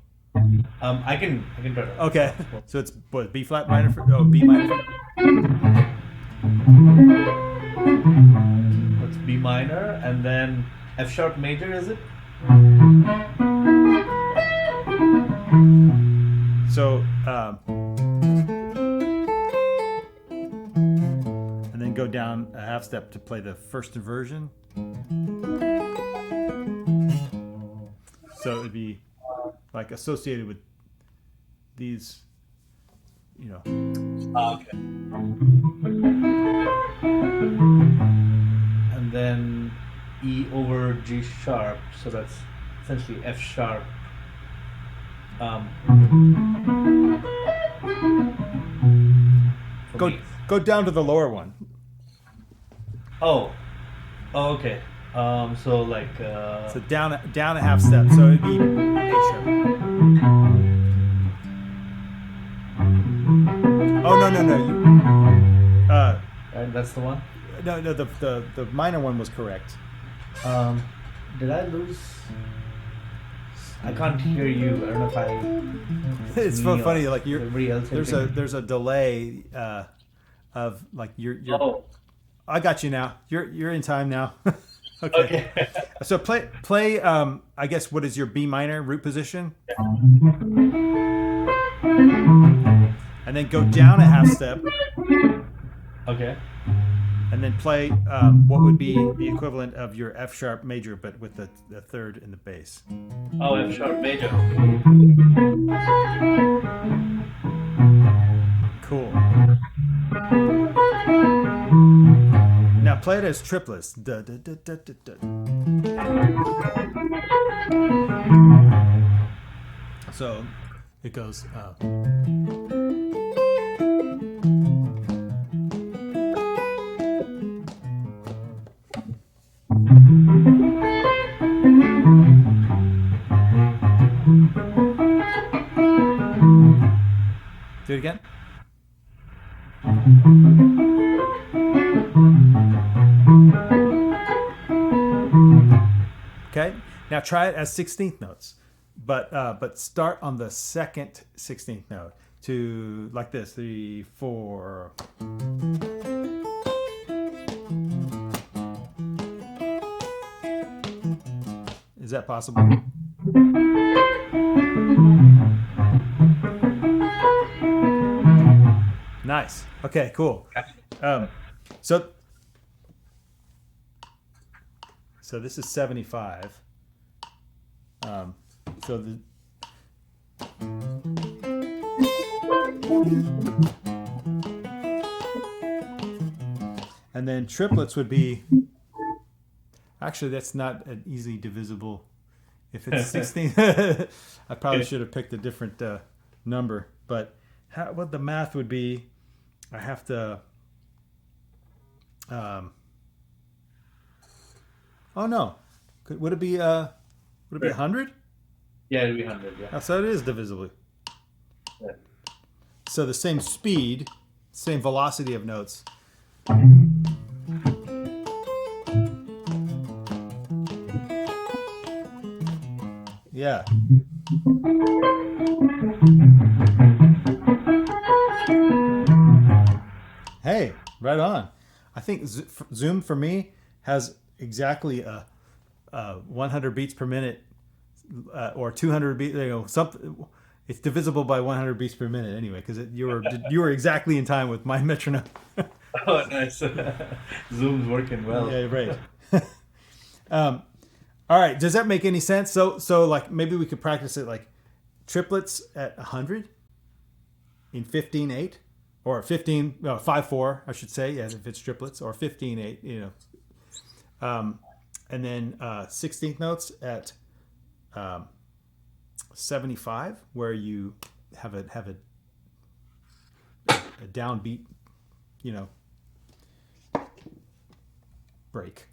I can turn it. okay, so it's what, B flat minor for B minor. It's B minor and then F sharp major, is it? So and then go down a half step to play the first inversion. So it'd be like associated with these, you know. Okay. And then E over G sharp, so that's essentially F sharp. For me. Go down to the lower one. Oh, okay. So like. So down a half step. So it'd be A sharp. Oh no. Right, that's the one. No. The minor one was correct. Did I lose? I can't hear you. I don't know if I. It's so funny. Like everybody else. there's a delay of like you're. Oh. I got you now. You're in time now. Okay. So play. I guess what is your B minor root position? And then go down a half step. Okay. And then play what would be the equivalent of your F sharp major, but with the third in the bass. Oh, F sharp major. Cool. Now play it as triplets. Da, da, da, da, da, da. So it goes. Do it again. Okay. Now try it as 16th notes, but start on the second 16th note to like this: 3, 4. Is that possible? Nice. Okay, cool. So this is 75. So the and then triplets would be actually that's not an easily divisible. If it's 16, I probably should have picked a different number. But what the math would be, I have to. Oh no, would it be 100? Yeah, it'd be 100. Yeah. Oh, so it is divisible. Yeah. So the same speed, same velocity of notes. Yeah. Hey, right on. I think Zoom for me has exactly a 100 beats per minute or 200 beats. Something. It's divisible by 100 beats per minute anyway, because you were exactly in time with my metronome. Oh, nice. Zoom's working well. Yeah, right. All right. Does that make any sense? So like maybe we could practice it like triplets at 100 in 15/8 or 5/4, I should say, as if it's triplets, or 15/8, and then 16th notes at 75, where you have a downbeat, break.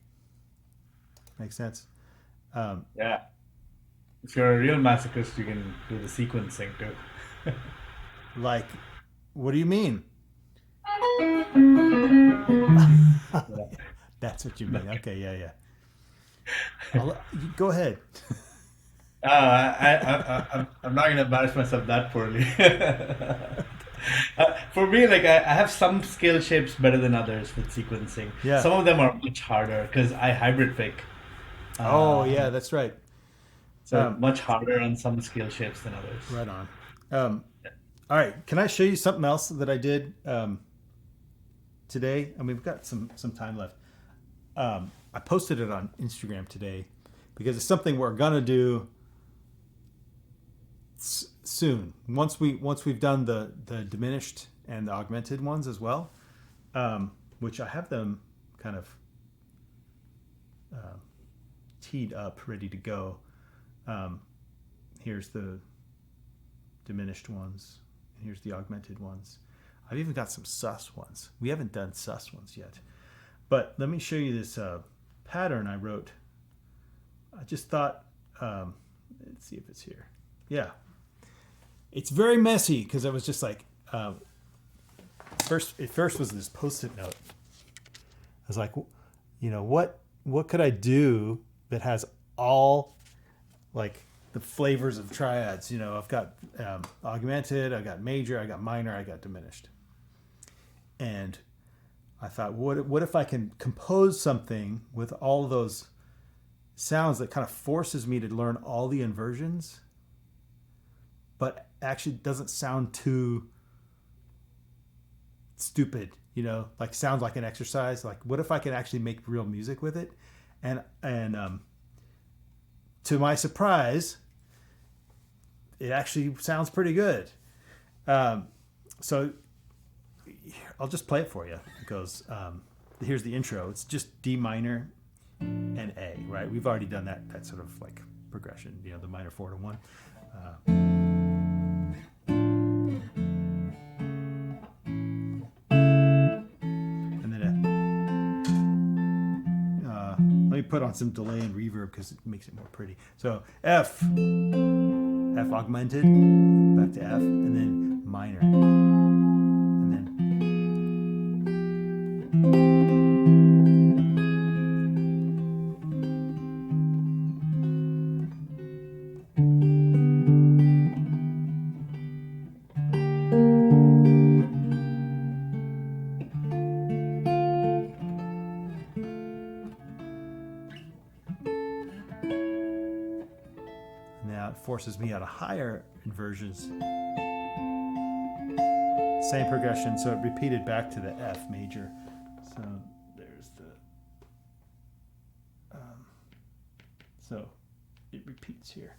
Makes sense. Yeah. If you're a real masochist, you can do the sequencing too. Like, what do you mean? That's what you mean. Okay, yeah. Go ahead. I'm not gonna embarrass myself that poorly. For me, like I have some scale shapes better than others with sequencing. Yeah. Some of them are much harder because I hybrid pick. Oh, yeah, that's right. So much harder on some scale shapes than others. Right on. All right, can I show you something else that I did today? And we've got some time left. I posted it on Instagram today because it's something we're gonna do soon. Once we've done the diminished and the augmented ones as well, which I have them kind of teed up, ready to go. Here's the diminished ones. Here's the augmented ones. I've even got some sus ones. We haven't done sus ones yet. But let me show you this pattern I wrote. I just thought, let's see if it's here. Yeah. It's very messy because I was just like, first was this Post-it note. I was like, what could I do that has all like the flavors of triads? I've got augmented, I got major, I got minor, I got diminished. And I thought, what if I can compose something with all of those sounds that kind of forces me to learn all the inversions, but actually doesn't sound too stupid, like sounds like an exercise. Like, what if I can actually make real music with it? And to my surprise, it actually sounds pretty good. So I'll just play it for you. It goes, here's the intro. It's just D minor and A, right? We've already done that sort of like progression, the minor 4 to 1. And then let me put on some delay and reverb because it makes it more pretty. So F augmented, back to F, and then minor, and then forces me out of higher inversions. Same progression, so it repeated back to the F major. So there's the. So it repeats here.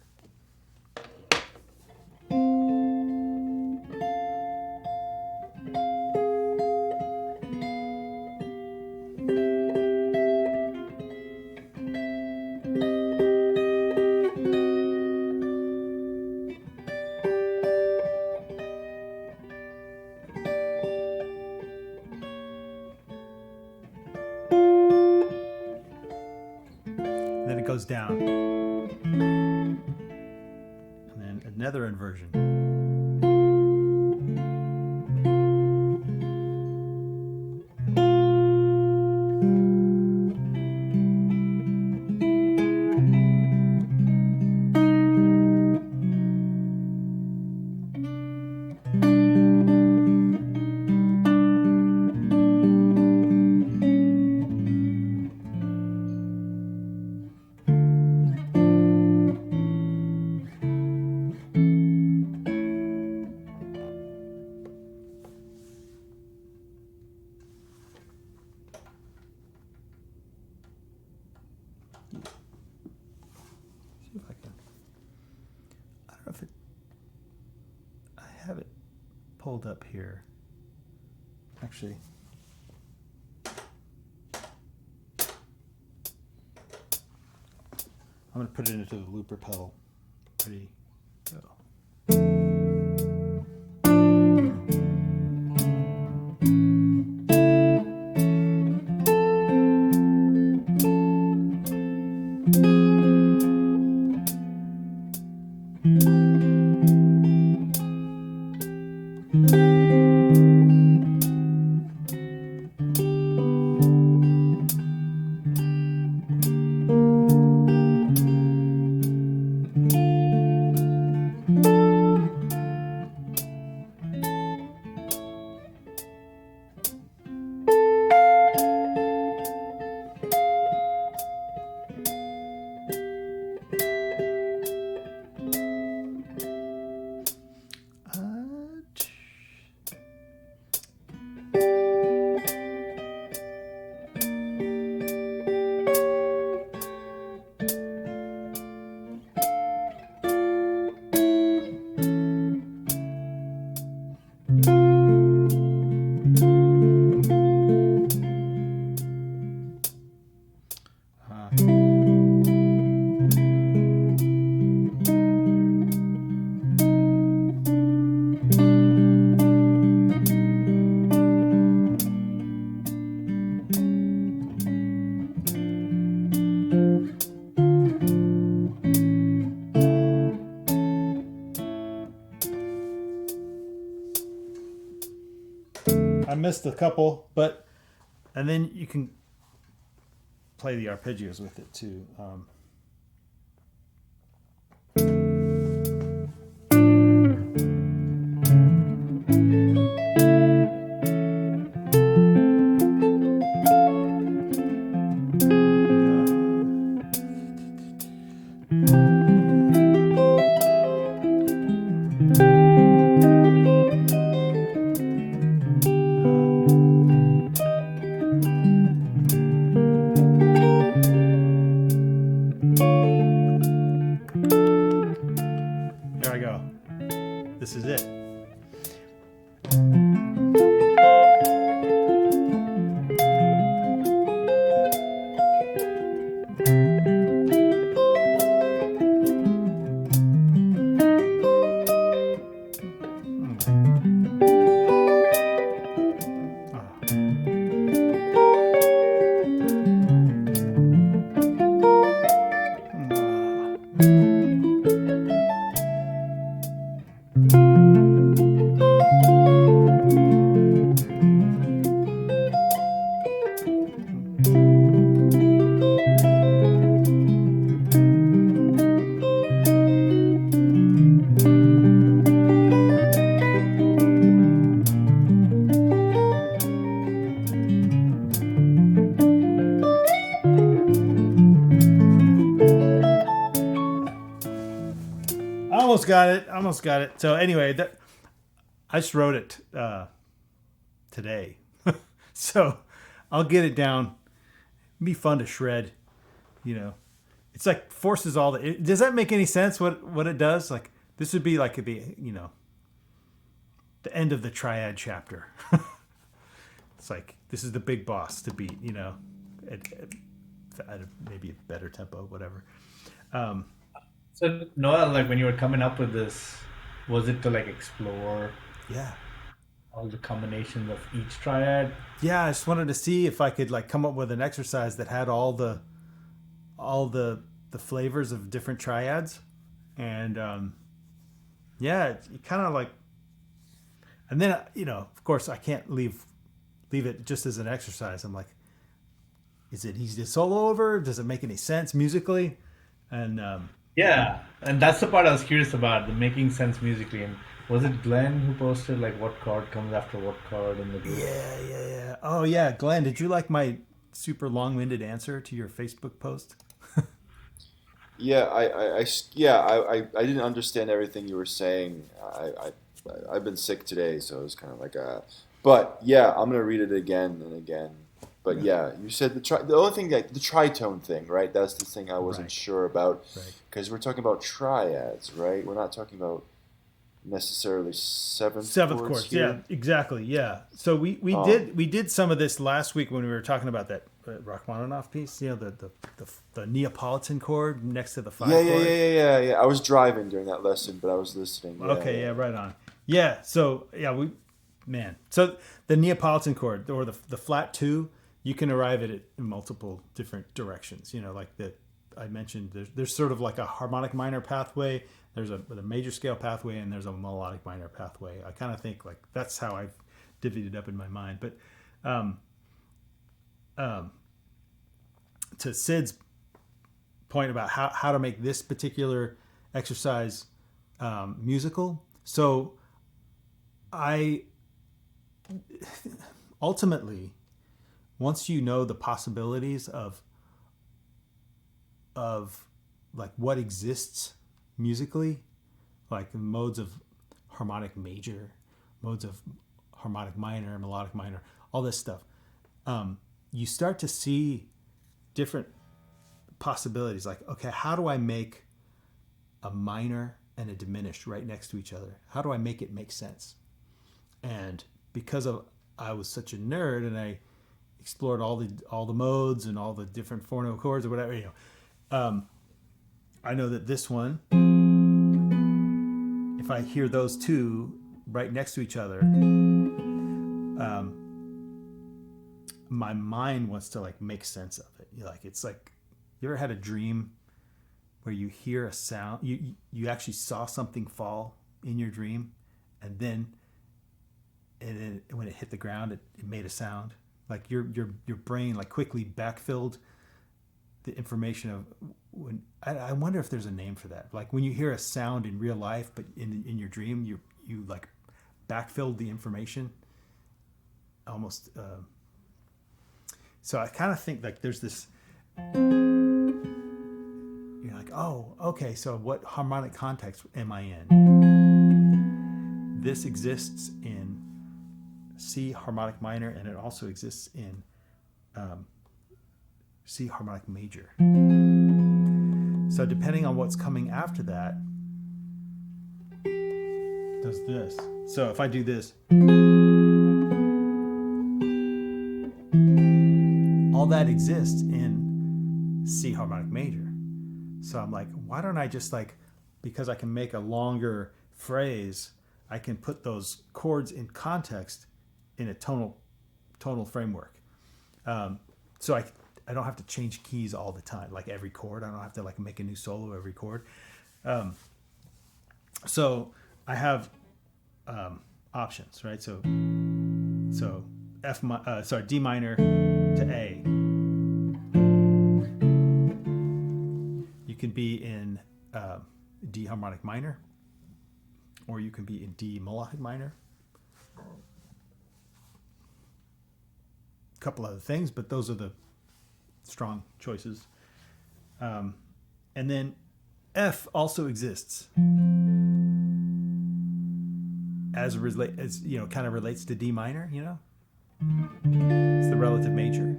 Goes down, and then another inversion. Pulled up here. Actually, I'm going to put it into the looper pedal. Ready? I missed a couple, and then you can play the arpeggios with it too. Here I go. This is it. Almost got it. So anyway, I just wrote it today, so I'll get it down. It'd be fun to shred, It's like forces all the. Does that make any sense? What it does? Like this would be like the the end of the triad chapter. It's like this is the big boss to beat. At maybe a better tempo, whatever. So Noel, like when you were coming up with this, was it to like explore all the combinations of each triad? Yeah, I just wanted to see if I could like come up with an exercise that had all the flavors of different triads, and it kind of like, and then of course I can't leave it just as an exercise. I'm like, is it easy to solo over? Does it make any sense musically? And Yeah, and that's the part I was curious about, the making sense musically. And was it Glenn who posted like what chord comes after what chord in the group? Yeah. Oh yeah, Glenn, did you like my super long-winded answer to your Facebook post? Yeah, I didn't understand everything you were saying. I've been sick today, so it was kind of like but yeah, I'm gonna read it again and again. But yeah, you said the only thing, like the tritone thing, right? That's the thing I wasn't sure about, because we're talking about triads, right? We're not talking about necessarily seventh chords here. Yeah, exactly. Yeah. So we did some of this last week when we were talking about that Rachmaninoff piece. The Neapolitan chord next to the 5 chord. Yeah. I was driving during that lesson, but I was listening. Yeah, right on. Yeah. So so the Neapolitan chord or the flat 2. You can arrive at it in multiple different directions. Like I mentioned, there's sort of like a harmonic minor pathway. There's a major scale pathway, and there's a melodic minor pathway. I kind of think like that's how I've divvied it up in my mind. But to Sid's point about how to make this particular exercise musical, so I ultimately, once you know the possibilities of like what exists musically, like the modes of harmonic major, modes of harmonic minor, melodic minor, all this stuff, you start to see different possibilities. Like, okay, how do I make a minor and a diminished right next to each other? How do I make it make sense? And because I was such a nerd and I explored all the modes and all the different 4-note chords or whatever, I know that this one, if I hear those two right next to each other, my mind wants to like make sense of it. It's like, you ever had a dream where you hear a sound, you actually saw something fall in your dream, and then and then when it hit the ground, it made a sound. Like your brain like quickly backfilled the information of when. I wonder if there's a name for that. Like when you hear a sound in real life, but in your dream, you like backfilled the information. Almost. So I kind of think like there's this. You're like, oh, okay. So what harmonic context am I in? This exists in C harmonic minor, and it also exists in C harmonic major. So depending on what's coming after that, does this. So if I do this, all that exists in C harmonic major. So I'm like, why don't I just like, because I can make a longer phrase, I can put those chords in context in a tonal framework. So I don't have to change keys all the time, like every chord. I don't have to like make a new solo every chord. So I have options, right? So D minor to A. You can be in D harmonic minor, or you can be in D melodic minor. A couple other things, but those are the strong choices. And then F also exists as you know, kind of relates to D minor. You know, it's the relative major.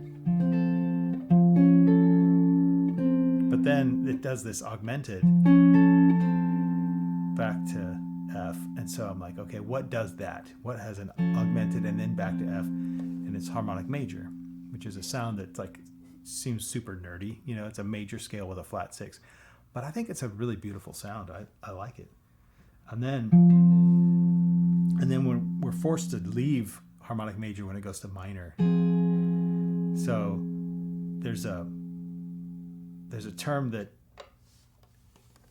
But then it does this augmented back to F. And so I'm like, okay, what does that? What has an augmented and then back to F? And it's harmonic major, which is a sound that like seems super nerdy. You know, it's a major scale with a flat 6. But I think it's a really beautiful sound. I like it. And then when we're forced to leave harmonic major when it goes to minor. So there's a term that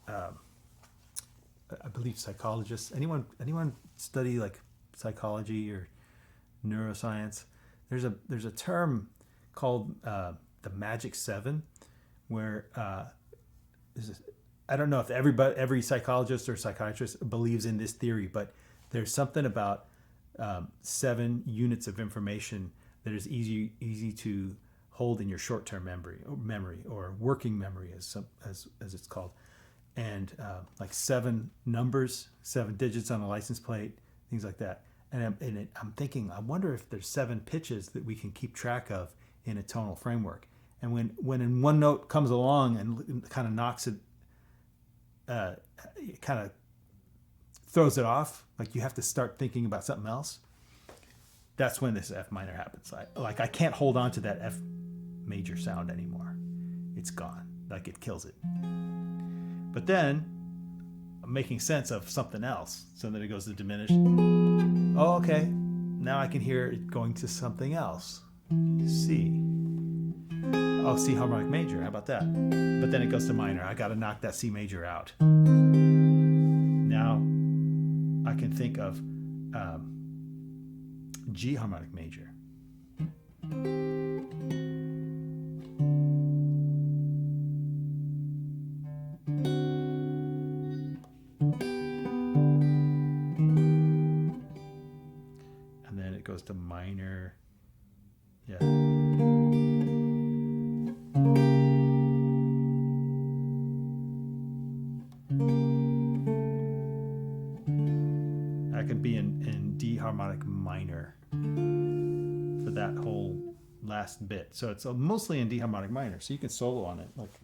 I believe psychologists, anyone study like psychology or neuroscience, there's a term called the magic 7, where I don't know if every psychologist or psychiatrist believes in this theory, but there's something about 7 units of information that is easy to hold in your short-term memory or working memory as it's called, and like 7 numbers, 7 digits on a license plate, things like that. And I'm thinking, I wonder if there's 7 pitches that we can keep track of in a tonal framework. And when in one note comes along and kind of knocks it, it kind of throws it off, like you have to start thinking about something else. That's when this F minor happens. I can't hold on to that F major sound anymore. It's gone. Like it kills it. But then I'm making sense of something else. So then it goes to diminished. Oh, okay. Now I can hear it going to something else. C. Oh, C harmonic major. How about that? But then it goes to minor. I got to knock that C major out. Now I can think of G harmonic major. And then it goes to minor. Yeah. I could be in D harmonic minor for that whole last bit. So it's mostly in D harmonic minor. So you can solo on it. Like.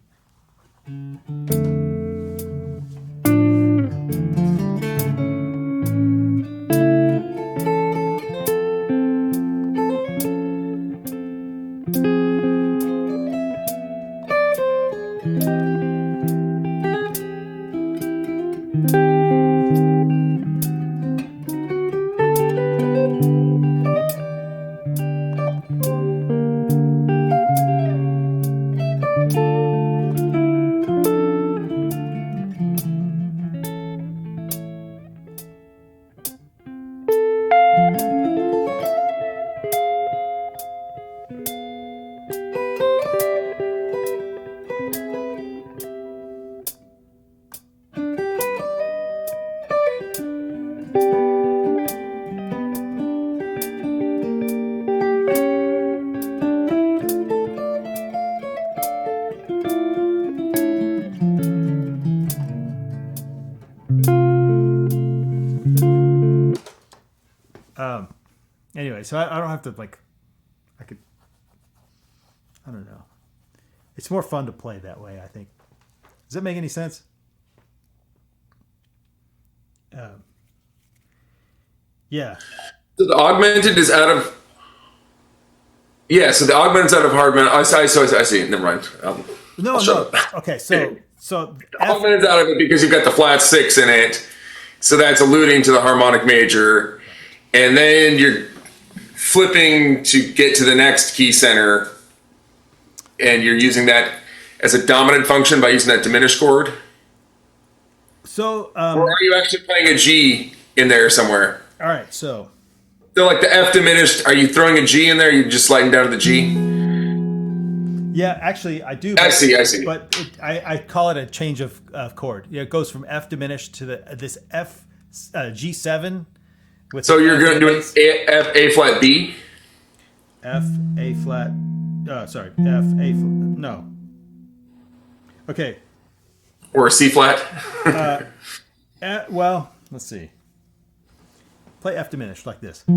anyway, so I don't have to like. I don't know. It's more fun to play that way, I think. Does that make any sense? Yeah. So the augmented is out of. Yeah, so the augmented's out of hardman. I see. Never mind. No. Okay, so Augmented's out of it because you've got the flat 6 in it, so that's alluding to the harmonic major, and then you're flipping to get to the next key center, and you're using that as a dominant function by using that diminished chord. So, or are you actually playing a G in there somewhere? All right, so like the F diminished, are you throwing a G in there? You're just sliding down to the G? Yeah, actually, I do. I see. But I call it a change of chord. Yeah, it goes from F diminished to this F G7. So you're going to do A flat B? F A flat. Sorry, F A. No. Okay. Or a C flat? Well, let's see. Play F diminished like this. 8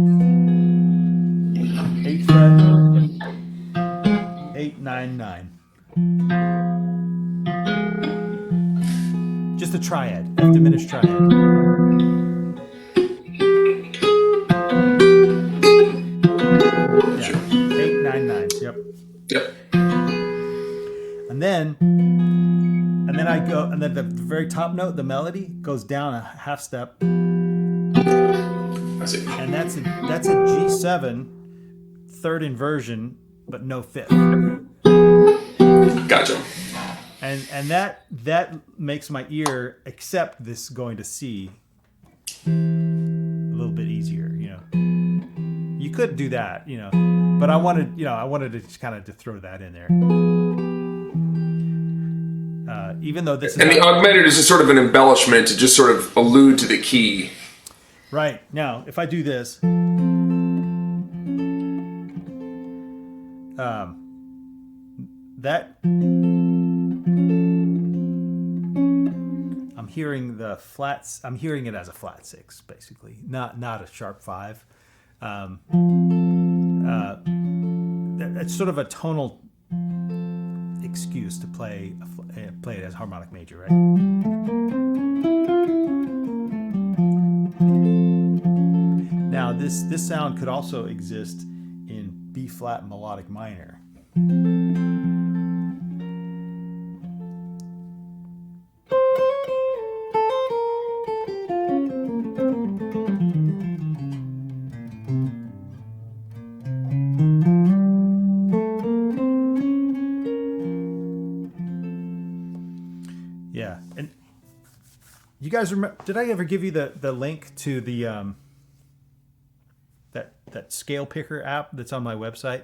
fret. 8 9 9. Just a triad. F diminished triad. Yeah. 8 9 9. Yep. And then I go, and then the very top note, the melody, goes down a half step. I see. And that's a G7 third inversion, but no fifth. Gotcha. And that makes my ear accept this going to C a little bit easier, you know. You could do that, you know, but I wanted to just kind of to throw that in there. Even though this is the augmented is just sort of an embellishment to just sort of allude to the key. Right. Now, if I do this, that I'm hearing the flats. I'm hearing it as a flat 6, basically, not a sharp 5. It's sort of a tonal excuse to play it as harmonic major, right? Now, this sound could also exist in B flat melodic minor. Yeah, and you guys remember? Did I ever give you the link to the that scale picker app that's on my website?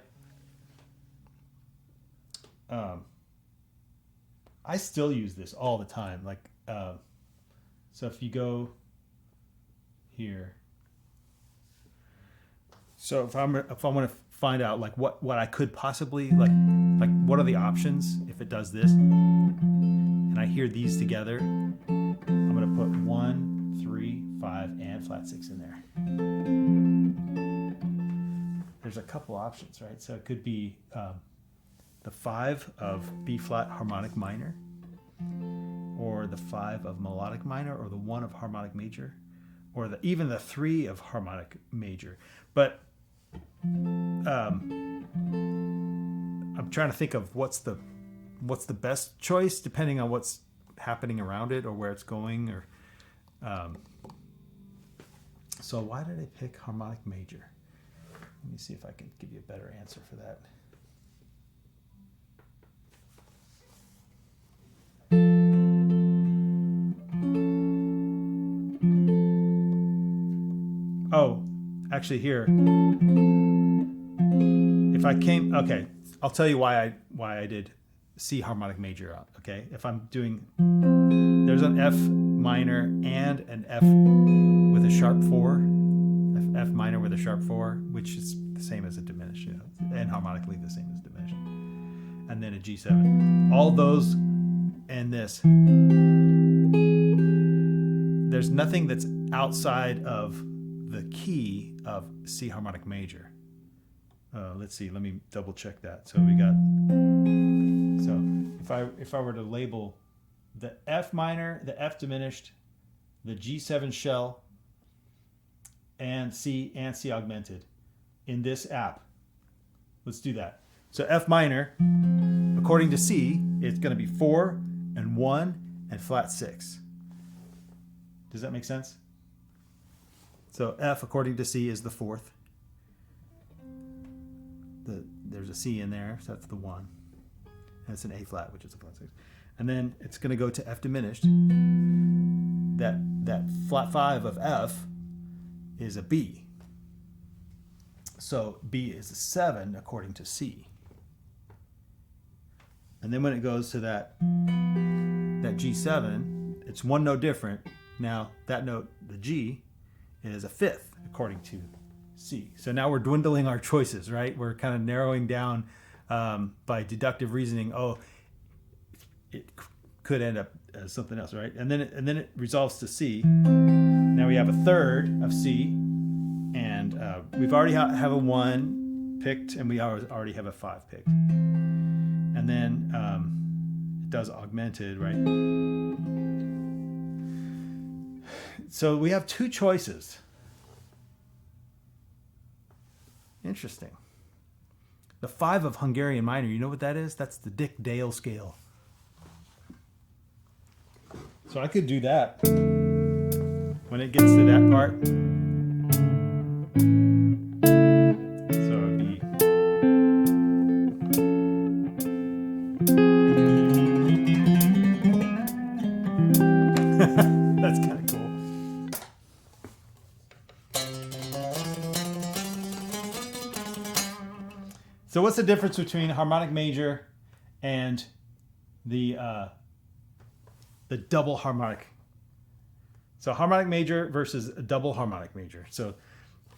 I still use this all the time. Like, so if you go here, so if I want to find out like what I could possibly like what are the options if it does this, and I hear these together, I'm gonna put 1, 3, 5, and flat 6 in there. There's a couple options, right? So it could be the 5 of B flat harmonic minor, or the 5 of melodic minor, or the 1 of harmonic major, or even the 3 of harmonic major. But I'm trying to think of what's the best choice depending on what's happening around it or where it's going, or so why did I pick harmonic major? Let me see if I can give you a better answer for that. Oh, actually here. If I came, okay, I'll tell you why I did C harmonic major. Okay, if I'm doing, there's an F minor and an F with a sharp 4, F minor with a sharp 4, which is the same as a diminished, you know, and harmonically the same as diminished, and then a G7. All those and this. There's nothing that's outside of the key of C harmonic major. Let's see. Let me double check that. So we got. So if I were to label the F minor, the F diminished, the G7 shell, and C augmented in this app. Let's do that. So F minor, according to C, it's going to be 4 and 1 and flat 6. Does that make sense? So F, according to C, is the 4th. There's a C in there, so that's the 1. And it's an A flat, which is a flat 6. And then it's going to go to F diminished. That flat 5 of F is a B. So B is a 7 according to C. And then when it goes to that G7, it's one note different. Now that note, the G, is a 5th according to C. So now we're dwindling our choices, right? We're kind of narrowing down by deductive reasoning. Oh, it could end up as something else, right? And then it resolves to C. Now we have a 3rd of C, and we've already have a 1 picked, and we already have a 5 picked. And then it does augmented, right? So we have 2 choices. Interesting. The 5 of Hungarian minor, you know what that is? That's the Dick Dale scale. So I could do that when it gets to that part. So it would be. That's kind of cool. So what's the difference between harmonic major and the double harmonic? So harmonic major versus a double harmonic major. So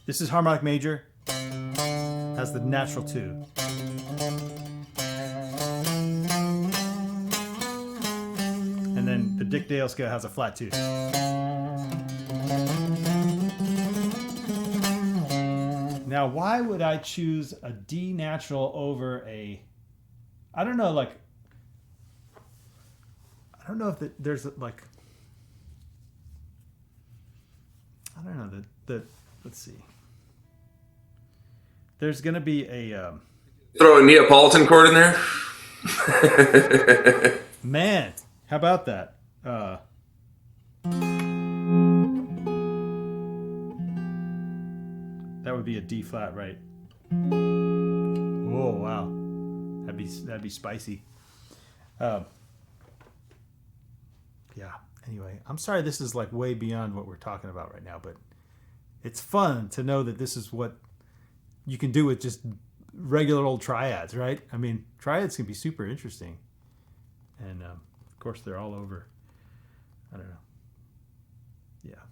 this is harmonic major, has the natural 2. And then the Dick Dale scale has a flat 2. Now, why would I choose a D natural over a, I don't know, like, I don't know if there's like, I don't know, let's see. There's going to be a... Throw a Neapolitan chord in there? Man, how about that? That would be a D flat, right? Oh, wow. That'd be spicy. Yeah. Anyway, I'm sorry this is like way beyond what we're talking about right now, but it's fun to know that this is what you can do with just regular old triads, right? I mean, triads can be super interesting. And of course, they're all over, I don't know. Yeah.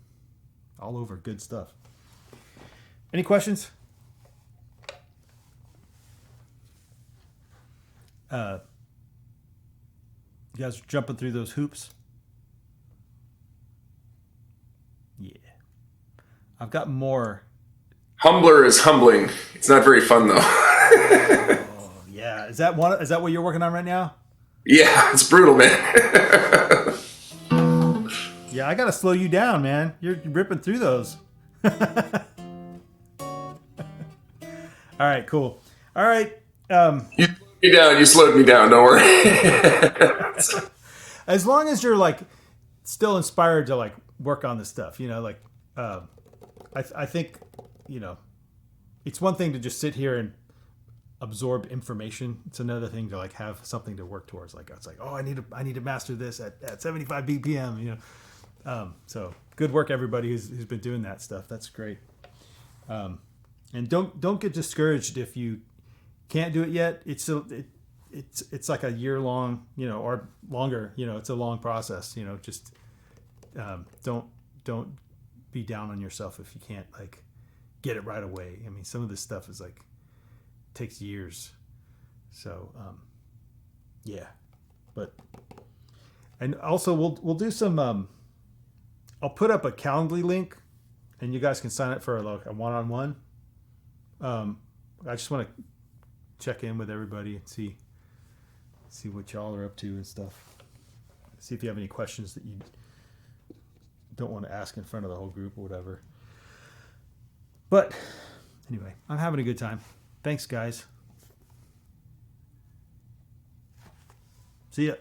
All over good stuff. Any questions? You guys jumping through those hoops? Yeah. I've got more. Humbler is humbling. It's not very fun though. Oh, yeah. Is that what you're working on right now? Yeah, it's brutal, man. Yeah, I gotta slow you down, man. You're ripping through those. All right, cool. All right. You slowed me down. Don't worry. As long as you're like still inspired to like work on this stuff, like I think it's one thing to just sit here and absorb information. It's another thing to like have something to work towards. Like it's like, oh, I need to master this at 75 BPM. So good work, everybody who's been doing that stuff. That's great. And don't get discouraged if you can't do it yet. It's like a year long, or longer. It's a long process. Just don't be down on yourself if you can't like get it right away. I mean, some of this stuff is like takes years. So yeah, and also we'll do some. I'll put up a Calendly link and you guys can sign up for like a one-on-one. I just want to check in with everybody and see what y'all are up to and stuff. See if you have any questions that you don't want to ask in front of the whole group or whatever. But anyway, I'm having a good time. Thanks, guys. See ya.